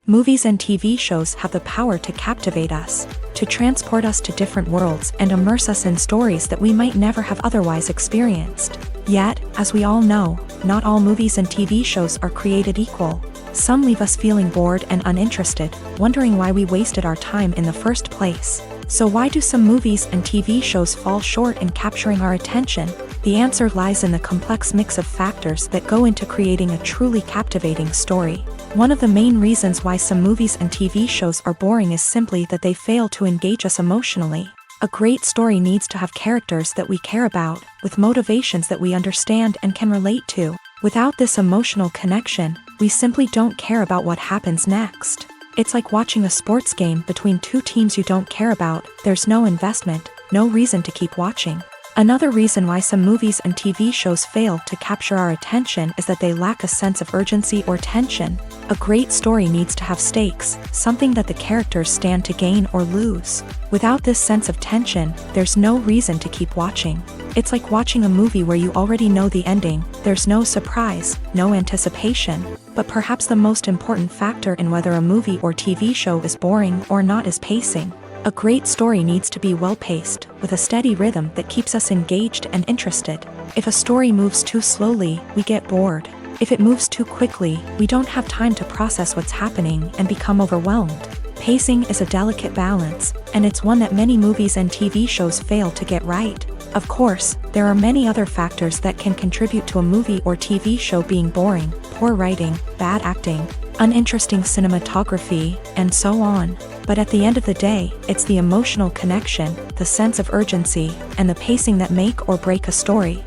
Movies and TV shows have the power to captivate us, to transport us to different worlds and immerse us in stories that we might never have otherwise experienced. Yet, as we all know, not all movies and TV shows are created equal. Some leave us feeling bored and uninterested, wondering why we wasted our time in the first place. So why do some movies and TV shows fall short in capturing our attention? The answer lies in the complex mix of factors that go into creating a truly captivating story. One of the main reasons why some movies and TV shows are boring is simply that they fail to engage us emotionally. A great story needs to have characters that we care about, with motivations that we understand and can relate to. Without this emotional connection, we simply don't care about what happens next. It's like watching a sports game between two teams you don't care about. There's no investment, no reason to keep watching. Another reason why some movies and TV shows fail to capture our attention is that they lack a sense of urgency or tension. A great story needs to have stakes, something that the characters stand to gain or lose. Without this sense of tension, there's no reason to keep watching. It's like watching a movie where you already know the ending, there's no surprise, no anticipation. But perhaps the most important factor in whether a movie or TV show is boring or not is pacing. A great story needs to be well-paced, with a steady rhythm that keeps us engaged and interested. If a story moves too slowly, we get bored. If it moves too quickly, we don't have time to process what's happening and become overwhelmed. Pacing is a delicate balance, and it's one that many movies and TV shows fail to get right. Of course, there are many other factors that can contribute to a movie or TV show being boring: poor writing, bad acting, uninteresting cinematography, and so on. But at the end of the day, it's the emotional connection, the sense of urgency, and the pacing that make or break a story.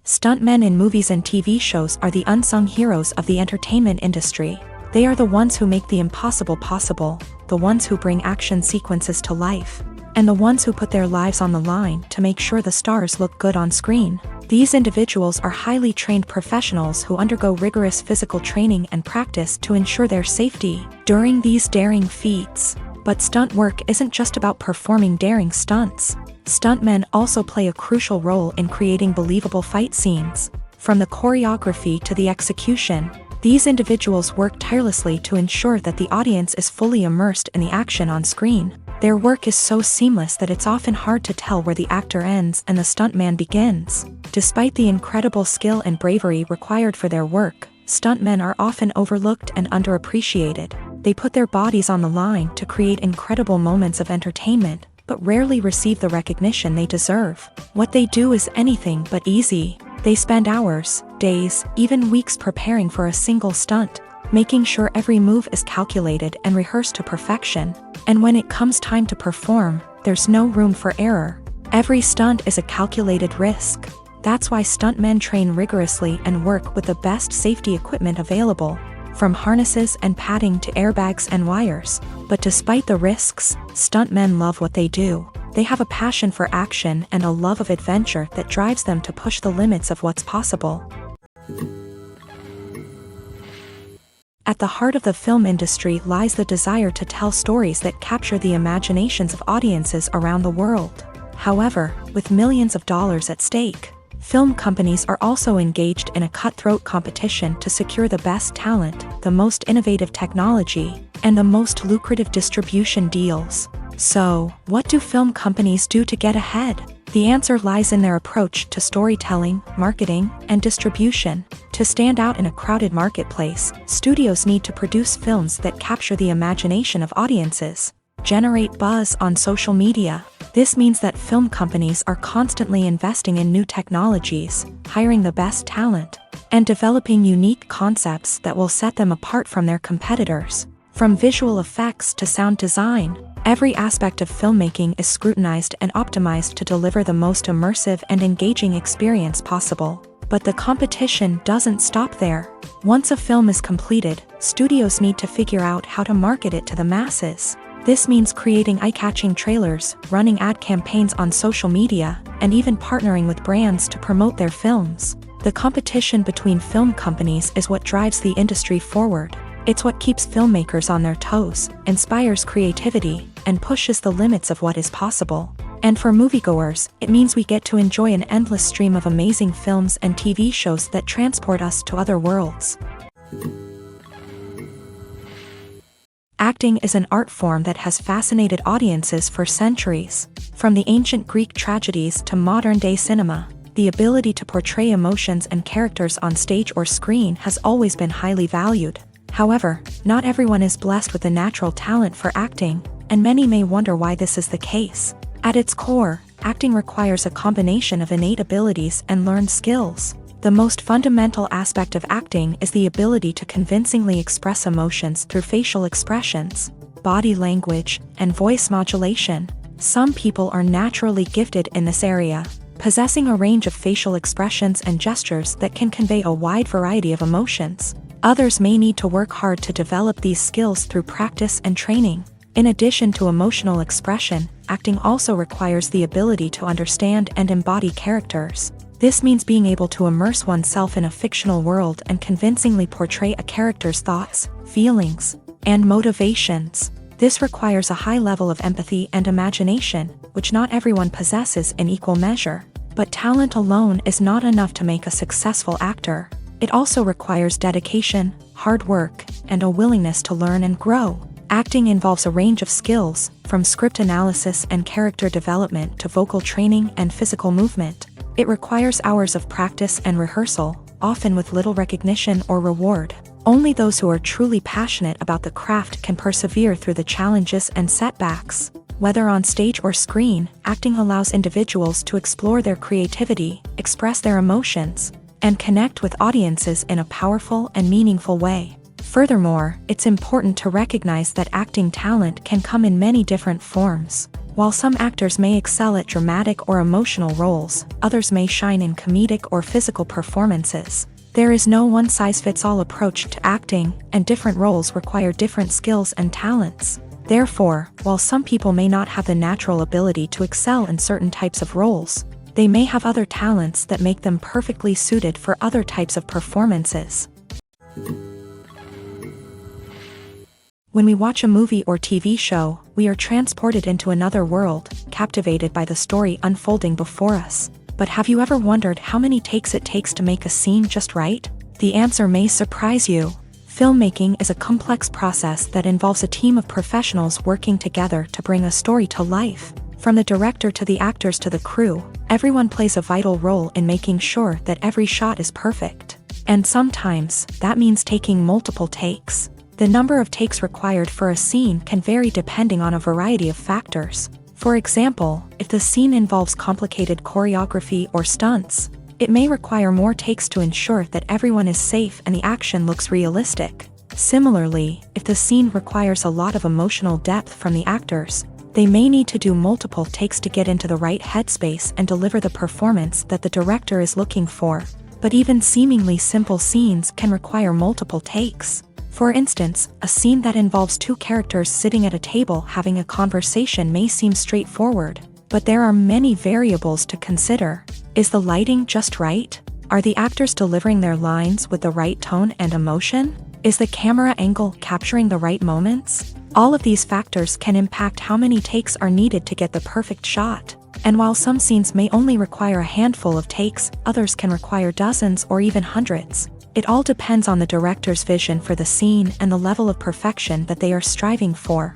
Stuntmen in movies and TV shows are the unsung heroes of the entertainment industry. They are the ones who make the impossible possible, the ones who bring action sequences to life, and the ones who put their lives on the line to make sure the stars look good on screen. These individuals are highly trained professionals who undergo rigorous physical training and practice to ensure their safety during these daring feats. But stunt work isn't just about performing daring stunts. Stuntmen also play a crucial role in creating believable fight scenes. From the choreography to the execution, these individuals work tirelessly to ensure that the audience is fully immersed in the action on screen. Their work is so seamless that it's often hard to tell where the actor ends and the stuntman begins. Despite the incredible skill and bravery required for their work, stuntmen are often overlooked and underappreciated. They put their bodies on the line to create incredible moments of entertainment, but rarely receive the recognition they deserve. What they do is anything but easy. They spend hours, days, even weeks preparing for a single stunt, making sure every move is calculated and rehearsed to perfection. And when it comes time to perform, there's no room for error. Every stunt is a calculated risk. That's why stuntmen train rigorously and work with the best safety equipment available, from harnesses and padding to airbags and wires. But despite the risks, stuntmen love what they do. They have a passion for action and a love of adventure that drives them to push the limits of what's possible. At the heart of the film industry lies the desire to tell stories that capture the imaginations of audiences around the world. However, with millions of dollars at stake, film companies are also engaged in a cutthroat competition to secure the best talent, the most innovative technology, and the most lucrative distribution deals. So, what do film companies do to get ahead? The answer lies in their approach to storytelling, marketing, and distribution. To stand out in a crowded marketplace, studios need to produce films that capture the imagination of audiences, generate buzz on social media. This means that film companies are constantly investing in new technologies, hiring the best talent, and developing unique concepts that will set them apart from their competitors. From visual effects to sound design, every aspect of filmmaking is scrutinized and optimized to deliver the most immersive and engaging experience possible. But the competition doesn't stop there. Once a film is completed, studios need to figure out how to market it to the masses. This means creating eye-catching trailers, running ad campaigns on social media, and even partnering with brands to promote their films. The competition between film companies is what drives the industry forward. It's what keeps filmmakers on their toes, inspires creativity, and pushes the limits of what is possible. And for moviegoers, it means we get to enjoy an endless stream of amazing films and TV shows that transport us to other worlds. Acting is an art form that has fascinated audiences for centuries. From the ancient Greek tragedies to modern-day cinema, the ability to portray emotions and characters on stage or screen has always been highly valued. However, not everyone is blessed with the natural talent for acting, and many may wonder why this is the case. At its core, acting requires a combination of innate abilities and learned skills. The most fundamental aspect of acting is the ability to convincingly express emotions through facial expressions, body language, and voice modulation. Some people are naturally gifted in this area, possessing a range of facial expressions and gestures that can convey a wide variety of emotions. Others may need to work hard to develop these skills through practice and training. In addition to emotional expression, acting also requires the ability to understand and embody characters. This means being able to immerse oneself in a fictional world and convincingly portray a character's thoughts, feelings, and motivations. This requires a high level of empathy and imagination, which not everyone possesses in equal measure. But talent alone is not enough to make a successful actor. It also requires dedication, hard work, and a willingness to learn and grow. Acting involves a range of skills, from script analysis and character development to vocal training and physical movement. It requires hours of practice and rehearsal, often with little recognition or reward. Only those who are truly passionate about the craft can persevere through the challenges and setbacks. Whether on stage or screen, acting allows individuals to explore their creativity, express their emotions, and connect with audiences in a powerful and meaningful way. Furthermore, it's important to recognize that acting talent can come in many different forms. While some actors may excel at dramatic or emotional roles, others may shine in comedic or physical performances. There is no one-size-fits-all approach to acting, and different roles require different skills and talents. Therefore, while some people may not have the natural ability to excel in certain types of roles, they may have other talents that make them perfectly suited for other types of performances. When we watch a movie or TV show, we are transported into another world, captivated by the story unfolding before us. But have you ever wondered how many takes it takes to make a scene just right? The answer may surprise you. Filmmaking is a complex process that involves a team of professionals working together to bring a story to life. From the director to the actors to the crew, everyone plays a vital role in making sure that every shot is perfect. And sometimes, that means taking multiple takes. The number of takes required for a scene can vary depending on a variety of factors. For example, if the scene involves complicated choreography or stunts, it may require more takes to ensure that everyone is safe and the action looks realistic. Similarly, if the scene requires a lot of emotional depth from the actors, they may need to do multiple takes to get into the right headspace and deliver the performance that the director is looking for. But even seemingly simple scenes can require multiple takes. For instance, a scene that involves two characters sitting at a table having a conversation may seem straightforward, but there are many variables to consider. Is the lighting just right? Are the actors delivering their lines with the right tone and emotion? Is the camera angle capturing the right moments? All of these factors can impact how many takes are needed to get the perfect shot. And while some scenes may only require a handful of takes, others can require dozens or even hundreds. It all depends on the director's vision for the scene and the level of perfection that they are striving for.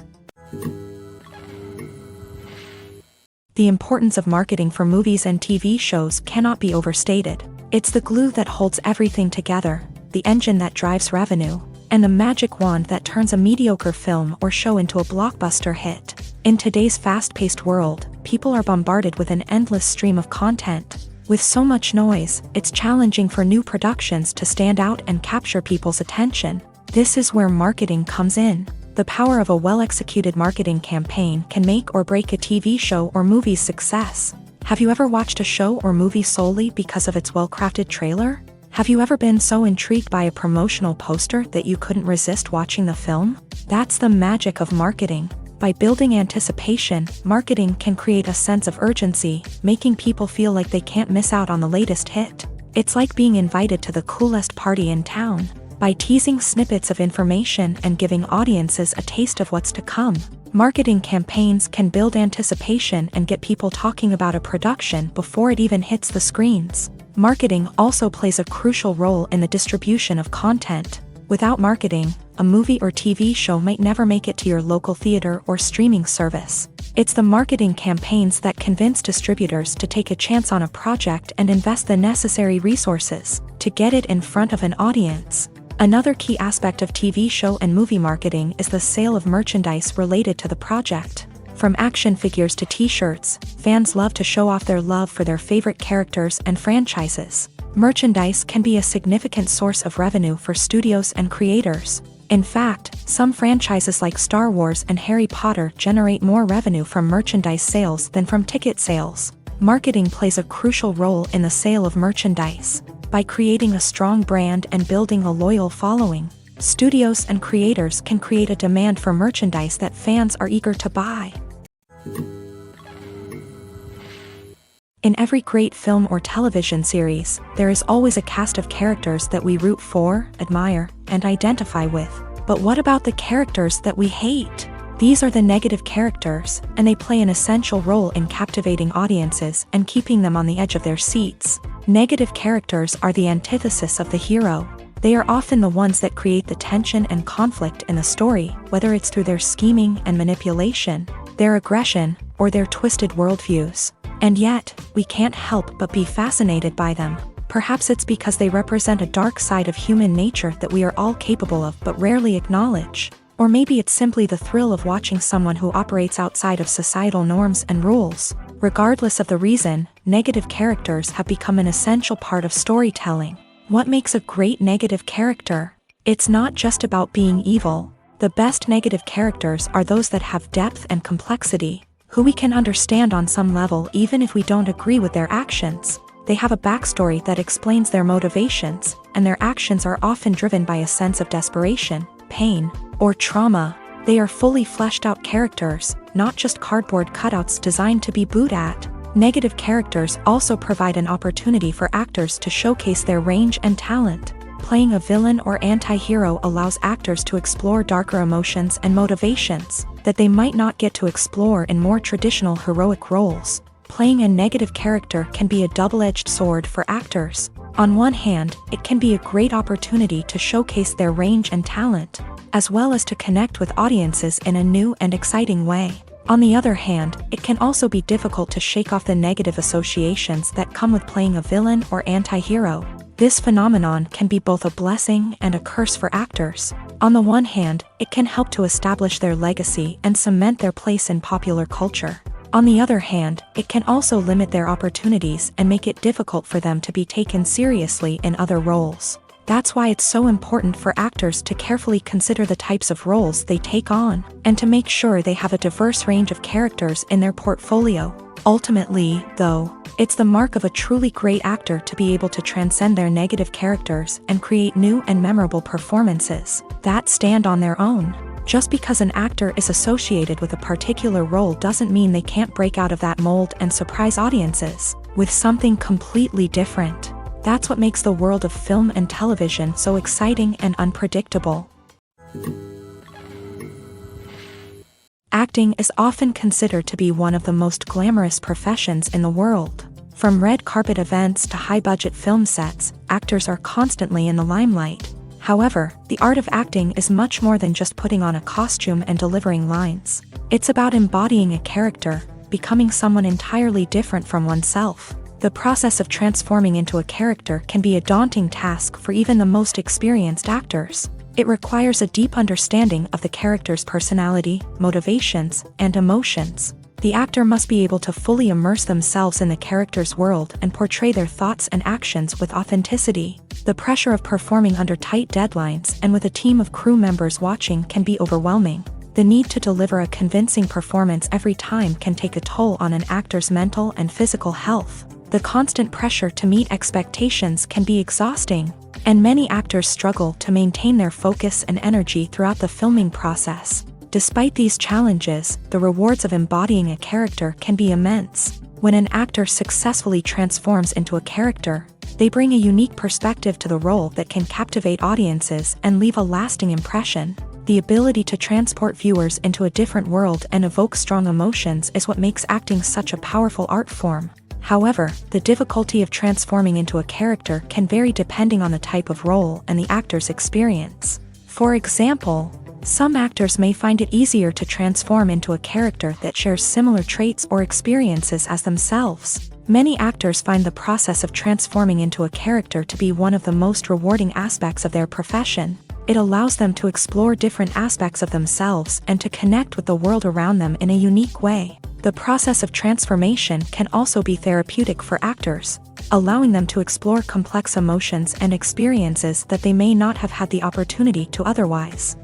The importance of marketing for movies and TV shows cannot be overstated. It's the glue that holds everything together, the engine that drives revenue, and the magic wand that turns a mediocre film or show into a blockbuster hit. In today's fast-paced world, people are bombarded with an endless stream of content. With so much noise, it's challenging for new productions to stand out and capture people's attention. This is where marketing comes in. The power of a well-executed marketing campaign can make or break a TV show or movie's success. Have you ever watched a show or movie solely because of its well-crafted trailer? Have you ever been so intrigued by a promotional poster that you couldn't resist watching the film? That's the magic of marketing. By building anticipation, marketing can create a sense of urgency, making people feel like they can't miss out on the latest hit. It's like being invited to the coolest party in town. By teasing snippets of information and giving audiences a taste of what's to come, marketing campaigns can build anticipation and get people talking about a production before it even hits the screens. Marketing also plays a crucial role in the distribution of content. Without marketing, a movie or TV show might never make it to your local theater or streaming service. It's the marketing campaigns that convince distributors to take a chance on a project and invest the necessary resources to get it in front of an audience. Another key aspect of TV show and movie marketing is the sale of merchandise related to the project. From action figures to t-shirts, fans love to show off their love for their favorite characters and franchises. Merchandise can be a significant source of revenue for studios and creators. In fact, some franchises like Star Wars and Harry Potter generate more revenue from merchandise sales than from ticket sales. Marketing plays a crucial role in the sale of merchandise. By creating a strong brand and building a loyal following, studios and creators can create a demand for merchandise that fans are eager to buy. In every great film or television series, there is always a cast of characters that we root for, admire, and identify with. But what about the characters that we hate? These are the negative characters, and they play an essential role in captivating audiences and keeping them on the edge of their seats. Negative characters are the antithesis of the hero. They are often the ones that create the tension and conflict in the story, whether it's through their scheming and manipulation, their aggression, or their twisted worldviews. And yet, we can't help but be fascinated by them. Perhaps it's because they represent a dark side of human nature that we are all capable of but rarely acknowledge. Or maybe it's simply the thrill of watching someone who operates outside of societal norms and rules. Regardless of the reason, negative characters have become an essential part of storytelling. What makes a great negative character? It's not just about being evil. The best negative characters are those that have depth and complexity, who we can understand on some level even if we don't agree with their actions. They have a backstory that explains their motivations, and their actions are often driven by a sense of desperation, pain, or trauma. They are fully fleshed out characters, not just cardboard cutouts designed to be booed at. Negative characters also provide an opportunity for actors to showcase their range and talent. Playing a villain or anti-hero allows actors to explore darker emotions and motivations that they might not get to explore in more traditional heroic roles. Playing a negative character can be a double-edged sword for actors. On one hand, it can be a great opportunity to showcase their range and talent, as well as to connect with audiences in a new and exciting way. On the other hand, it can also be difficult to shake off the negative associations that come with playing a villain or anti-hero. This phenomenon can be both a blessing and a curse for actors. On the one hand, it can help to establish their legacy and cement their place in popular culture. On the other hand, it can also limit their opportunities and make it difficult for them to be taken seriously in other roles. That's why it's so important for actors to carefully consider the types of roles they take on, and to make sure they have a diverse range of characters in their portfolio. Ultimately, though, it's the mark of a truly great actor to be able to transcend their negative characters and create new and memorable performances that stand on their own. Just because an actor is associated with a particular role doesn't mean they can't break out of that mold and surprise audiences with something completely different. That's what makes the world of film and television so exciting and unpredictable. Acting is often considered to be one of the most glamorous professions in the world. From red carpet events to high-budget film sets, actors are constantly in the limelight. However, the art of acting is much more than just putting on a costume and delivering lines. It's about embodying a character, becoming someone entirely different from oneself. The process of transforming into a character can be a daunting task for even the most experienced actors. It requires a deep understanding of the character's personality, motivations, and emotions. The actor must be able to fully immerse themselves in the character's world and portray their thoughts and actions with authenticity. The pressure of performing under tight deadlines and with a team of crew members watching can be overwhelming. The need to deliver a convincing performance every time can take a toll on an actor's mental and physical health. The constant pressure to meet expectations can be exhausting, and many actors struggle to maintain their focus and energy throughout the filming process. Despite these challenges, the rewards of embodying a character can be immense. When an actor successfully transforms into a character, they bring a unique perspective to the role that can captivate audiences and leave a lasting impression. The ability to transport viewers into a different world and evoke strong emotions is what makes acting such a powerful art form. However, the difficulty of transforming into a character can vary depending on the type of role and the actor's experience. For example, some actors may find it easier to transform into a character that shares similar traits or experiences as themselves. Many actors find the process of transforming into a character to be one of the most rewarding aspects of their profession. It allows them to explore different aspects of themselves and to connect with the world around them in a unique way. The process of transformation can also be therapeutic for actors, allowing them to explore complex emotions and experiences that they may not have had the opportunity to otherwise.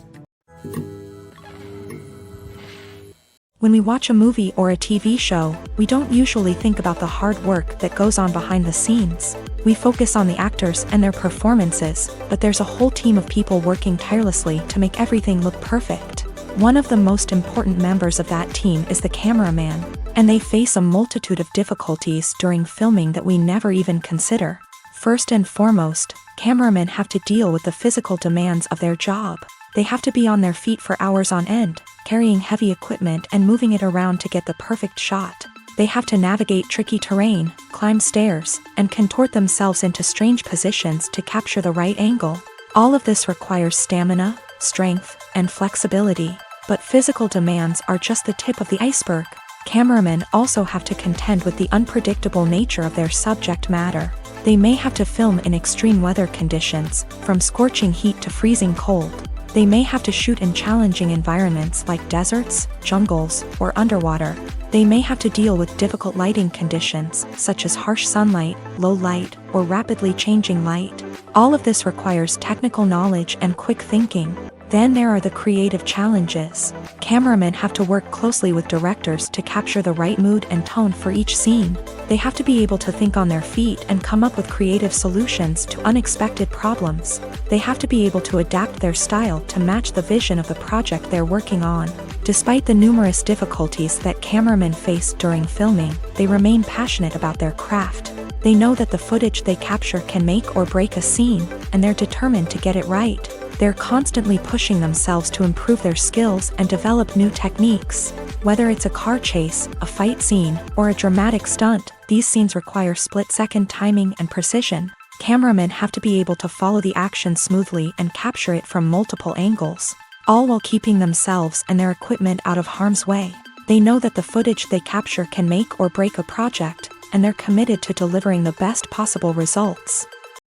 When we watch a movie or a TV show, we don't usually think about the hard work that goes on behind the scenes. We focus on the actors and their performances, but there's a whole team of people working tirelessly to make everything look perfect. One of the most important members of that team is the cameraman. And they face a multitude of difficulties during filming that we never even consider. First and foremost, cameramen have to deal with the physical demands of their job. They have to be on their feet for hours on end, carrying heavy equipment and moving it around to get the perfect shot. They have to navigate tricky terrain, climb stairs, and contort themselves into strange positions to capture the right angle. All of this requires stamina, strength, and flexibility. But physical demands are just the tip of the iceberg. Cameramen also have to contend with the unpredictable nature of their subject matter. They may have to film in extreme weather conditions, from scorching heat to freezing cold. They may have to shoot in challenging environments like deserts, jungles, or underwater. They may have to deal with difficult lighting conditions, such as harsh sunlight, low light, or rapidly changing light. All of this requires technical knowledge and quick thinking. Then there are the creative challenges. Cameramen have to work closely with directors to capture the right mood and tone for each scene. They have to be able to think on their feet and come up with creative solutions to unexpected problems. They have to be able to adapt their style to match the vision of the project they're working on. Despite the numerous difficulties that cameramen face during filming, they remain passionate about their craft. They know that the footage they capture can make or break a scene, and they're determined to get it right. They're constantly pushing themselves to improve their skills and develop new techniques. Whether it's a car chase, a fight scene, or a dramatic stunt, these scenes require split-second timing and precision. Cameramen have to be able to follow the action smoothly and capture it from multiple angles, all while keeping themselves and their equipment out of harm's way. They know that the footage they capture can make or break a project, and they're committed to delivering the best possible results.